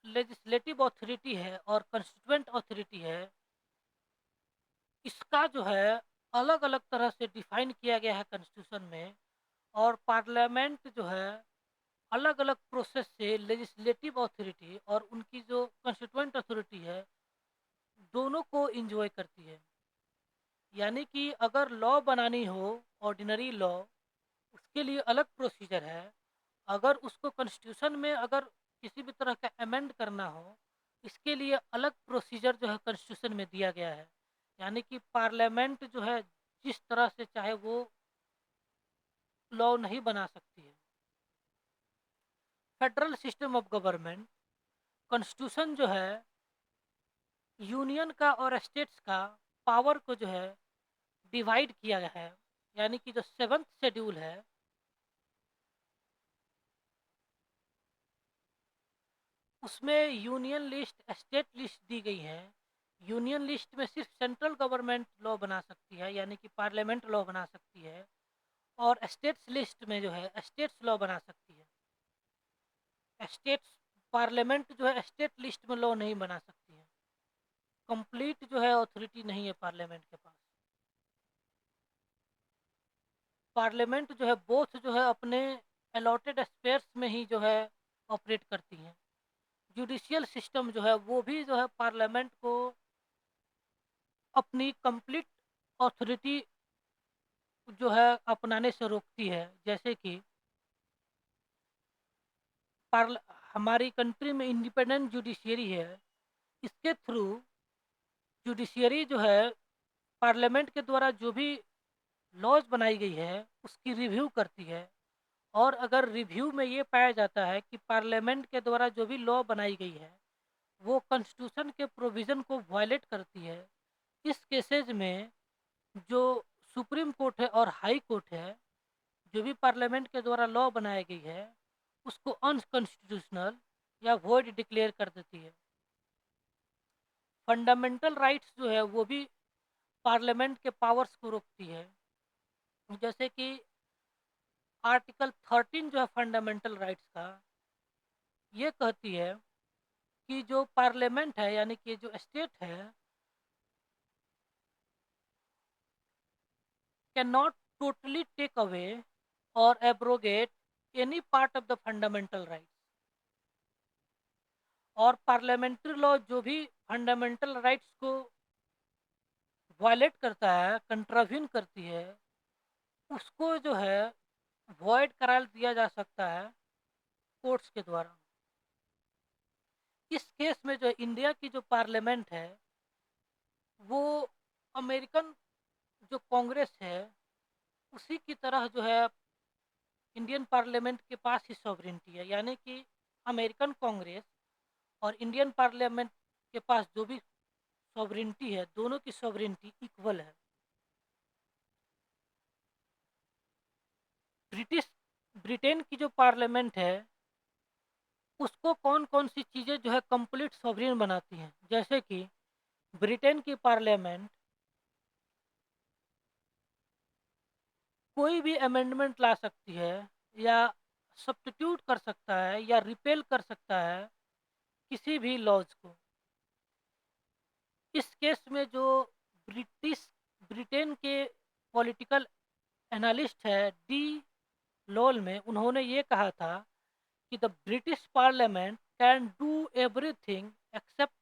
लेजिस्लेटिव अथॉरिटी है और कॉन्स्टिट्यूएंट अथॉरिटी है, इसका जो है अलग अलग तरह से डिफाइन किया गया है कॉन्स्टिट्यूशन में। और पार्लियामेंट जो है अलग अलग प्रोसेस से लेजिस्लेटिव अथॉरिटी और उनकी जो कॉन्स्टिट्यूएंट अथॉरिटी है, दोनों को इंजॉय करती है। यानी कि अगर लॉ बनानी हो, ऑर्डिनरी लॉ, उसके लिए अलग प्रोसीजर है। अगर उसको कॉन्स्टिट्यूशन में अगर किसी भी तरह का अमेंड करना हो, इसके लिए अलग प्रोसीजर जो है कॉन्स्टिट्यूशन में दिया गया है। यानी कि पार्लियामेंट जो है जिस तरह से चाहे वो लॉ नहीं बना सकती है। Federal system of government, constitution जो है यूनियन का और स्टेट्स का पावर को जो है डिवाइड किया गया है। यानी कि जो 7th शेड्यूल है, उसमें यूनियन लिस्ट, स्टेट लिस्ट दी गई है। यूनियन लिस्ट में सिर्फ सेंट्रल गवर्नमेंट लॉ बना सकती है, यानी कि पार्लियामेंट लॉ बना सकती है। और स्टेट्स लिस्ट में जो है स्टेट्स लॉ बना सकती है। स्टेट्स पार्लियामेंट जो है स्टेट लिस्ट में लॉ नहीं बना सकती है। कंप्लीट जो है अथॉरिटी नहीं है पार्लियामेंट के पास। पार्लियामेंट जो है बोथ जो है अपने अलॉटेड स्पेयर्स में ही जो है ऑपरेट करती है। जुडिशियल सिस्टम जो है वो भी जो है पार्लियामेंट को अपनी कंप्लीट अथॉरिटी जो है अपनाने से रोकती है। जैसे कि पार्ल हमारी कंट्री में इंडिपेंडेंट जुडिशियरी है, इसके थ्रू जुडिशियरी जो है पार्लियामेंट के द्वारा जो भी लॉज बनाई गई है उसकी रिव्यू करती है। और अगर रिव्यू में ये पाया जाता है कि पार्लियामेंट के द्वारा जो भी लॉ बनाई गई है वो कॉन्स्टिट्यूशन के प्रोविज़न को वायलेट करती है, इस केसेज में जो सुप्रीम कोर्ट है और हाई कोर्ट है, जो भी पार्लियामेंट के द्वारा लॉ बनाई गई है उसको अनकॉन्स्टिट्यूशनल या वॉइड डिक्लेयर कर देती है। फंडामेंटल राइट्स जो है वो भी पार्लियामेंट के पावर्स को रोकती है। जैसे कि आर्टिकल 13 जो है फंडामेंटल राइट्स का, ये कहती है कि जो पार्लियामेंट है यानी कि जो स्टेट है can not totally take away और abrogate any part of the fundamental rights. और पार्लियामेंट्री लॉ जो भी फंडामेंटल राइट्स को वायलेट करता है, कंट्रावीन करती है, उसको जो है वॉइड करार दिया जा सकता है कोर्ट्स के द्वारा। इस केस में जो इंडिया की जो पार्लियामेंट है वो अमेरिकन जो कांग्रेस है उसी की तरह जो है इंडियन पार्लियामेंट के पास ही सॉवरेनिटी है। यानी कि अमेरिकन कांग्रेस और इंडियन पार्लियामेंट के पास जो भी सॉवरेनिटी है, दोनों की सॉवरेनिटी इक्वल है। ब्रिटिश ब्रिटेन की जो पार्लियामेंट है उसको कौन कौन सी चीज़ें जो है कंप्लीट सॉवरेन बनाती हैं। जैसे कि ब्रिटेन की पार्लियामेंट कोई भी अमेंडमेंट ला सकती है या सब्स्टिट्यूट कर सकता है या रिपेल कर सकता है किसी भी लॉज को। इस केस में जो ब्रिटिश ब्रिटेन के पॉलिटिकल एनालिस्ट है डी लॉल में, उन्होंने ये कहा था कि the British parliament can do everything except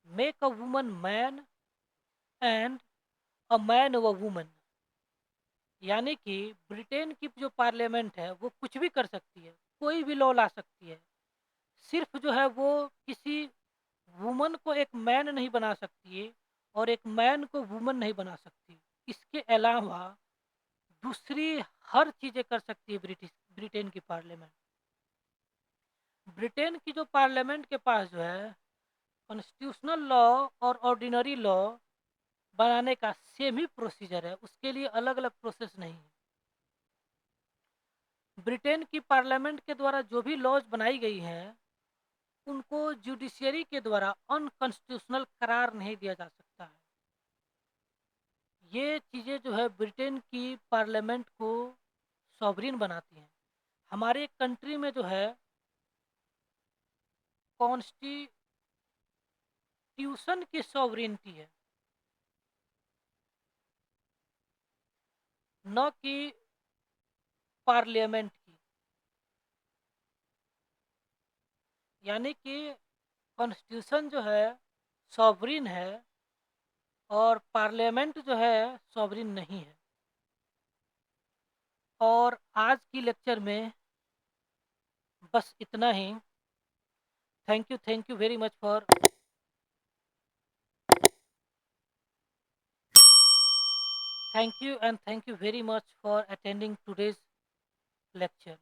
make a woman man and a man a woman. यानी कि ब्रिटेन की जो पार्लियामेंट है वो कुछ भी कर सकती है, कोई भी लॉ ला सकती है, सिर्फ जो है वो किसी वुमन को एक मैन नहीं बना सकती है और एक मैन को वुमन नहीं बना सकती। इसके अलावा दूसरी हर चीज़ें कर सकती है ब्रिटेन की पार्लियामेंट। ब्रिटेन की जो पार्लियामेंट के पास जो है कॉन्स्टिट्यूशनल लॉ और ऑर्डिनरी लॉ बनाने का सेम ही प्रोसीजर है, उसके लिए अलग अलग प्रोसेस नहीं है। ब्रिटेन की पार्लियामेंट के द्वारा जो भी लॉज बनाई गई हैं उनको जुडिशियरी के द्वारा अनकॉन्स्टिट्यूशनल करार नहीं दिया जा सकता है। ये चीज़ें जो है ब्रिटेन की पार्लियामेंट को सॉवरिन बनाती हैं। हमारे कंट्री में जो है कॉन्स्टिट्यूशन की सॉवरिनिटी है, न कि पार्लियामेंट की। यानी कि कॉन्स्टिट्यूशन जो है सॉवरिन है और पार्लियामेंट जो है सॉवरिन नहीं है। और आज की लेक्चर में बस इतना ही। Thank you very much for thank you and thank you very much for attending today's lecture.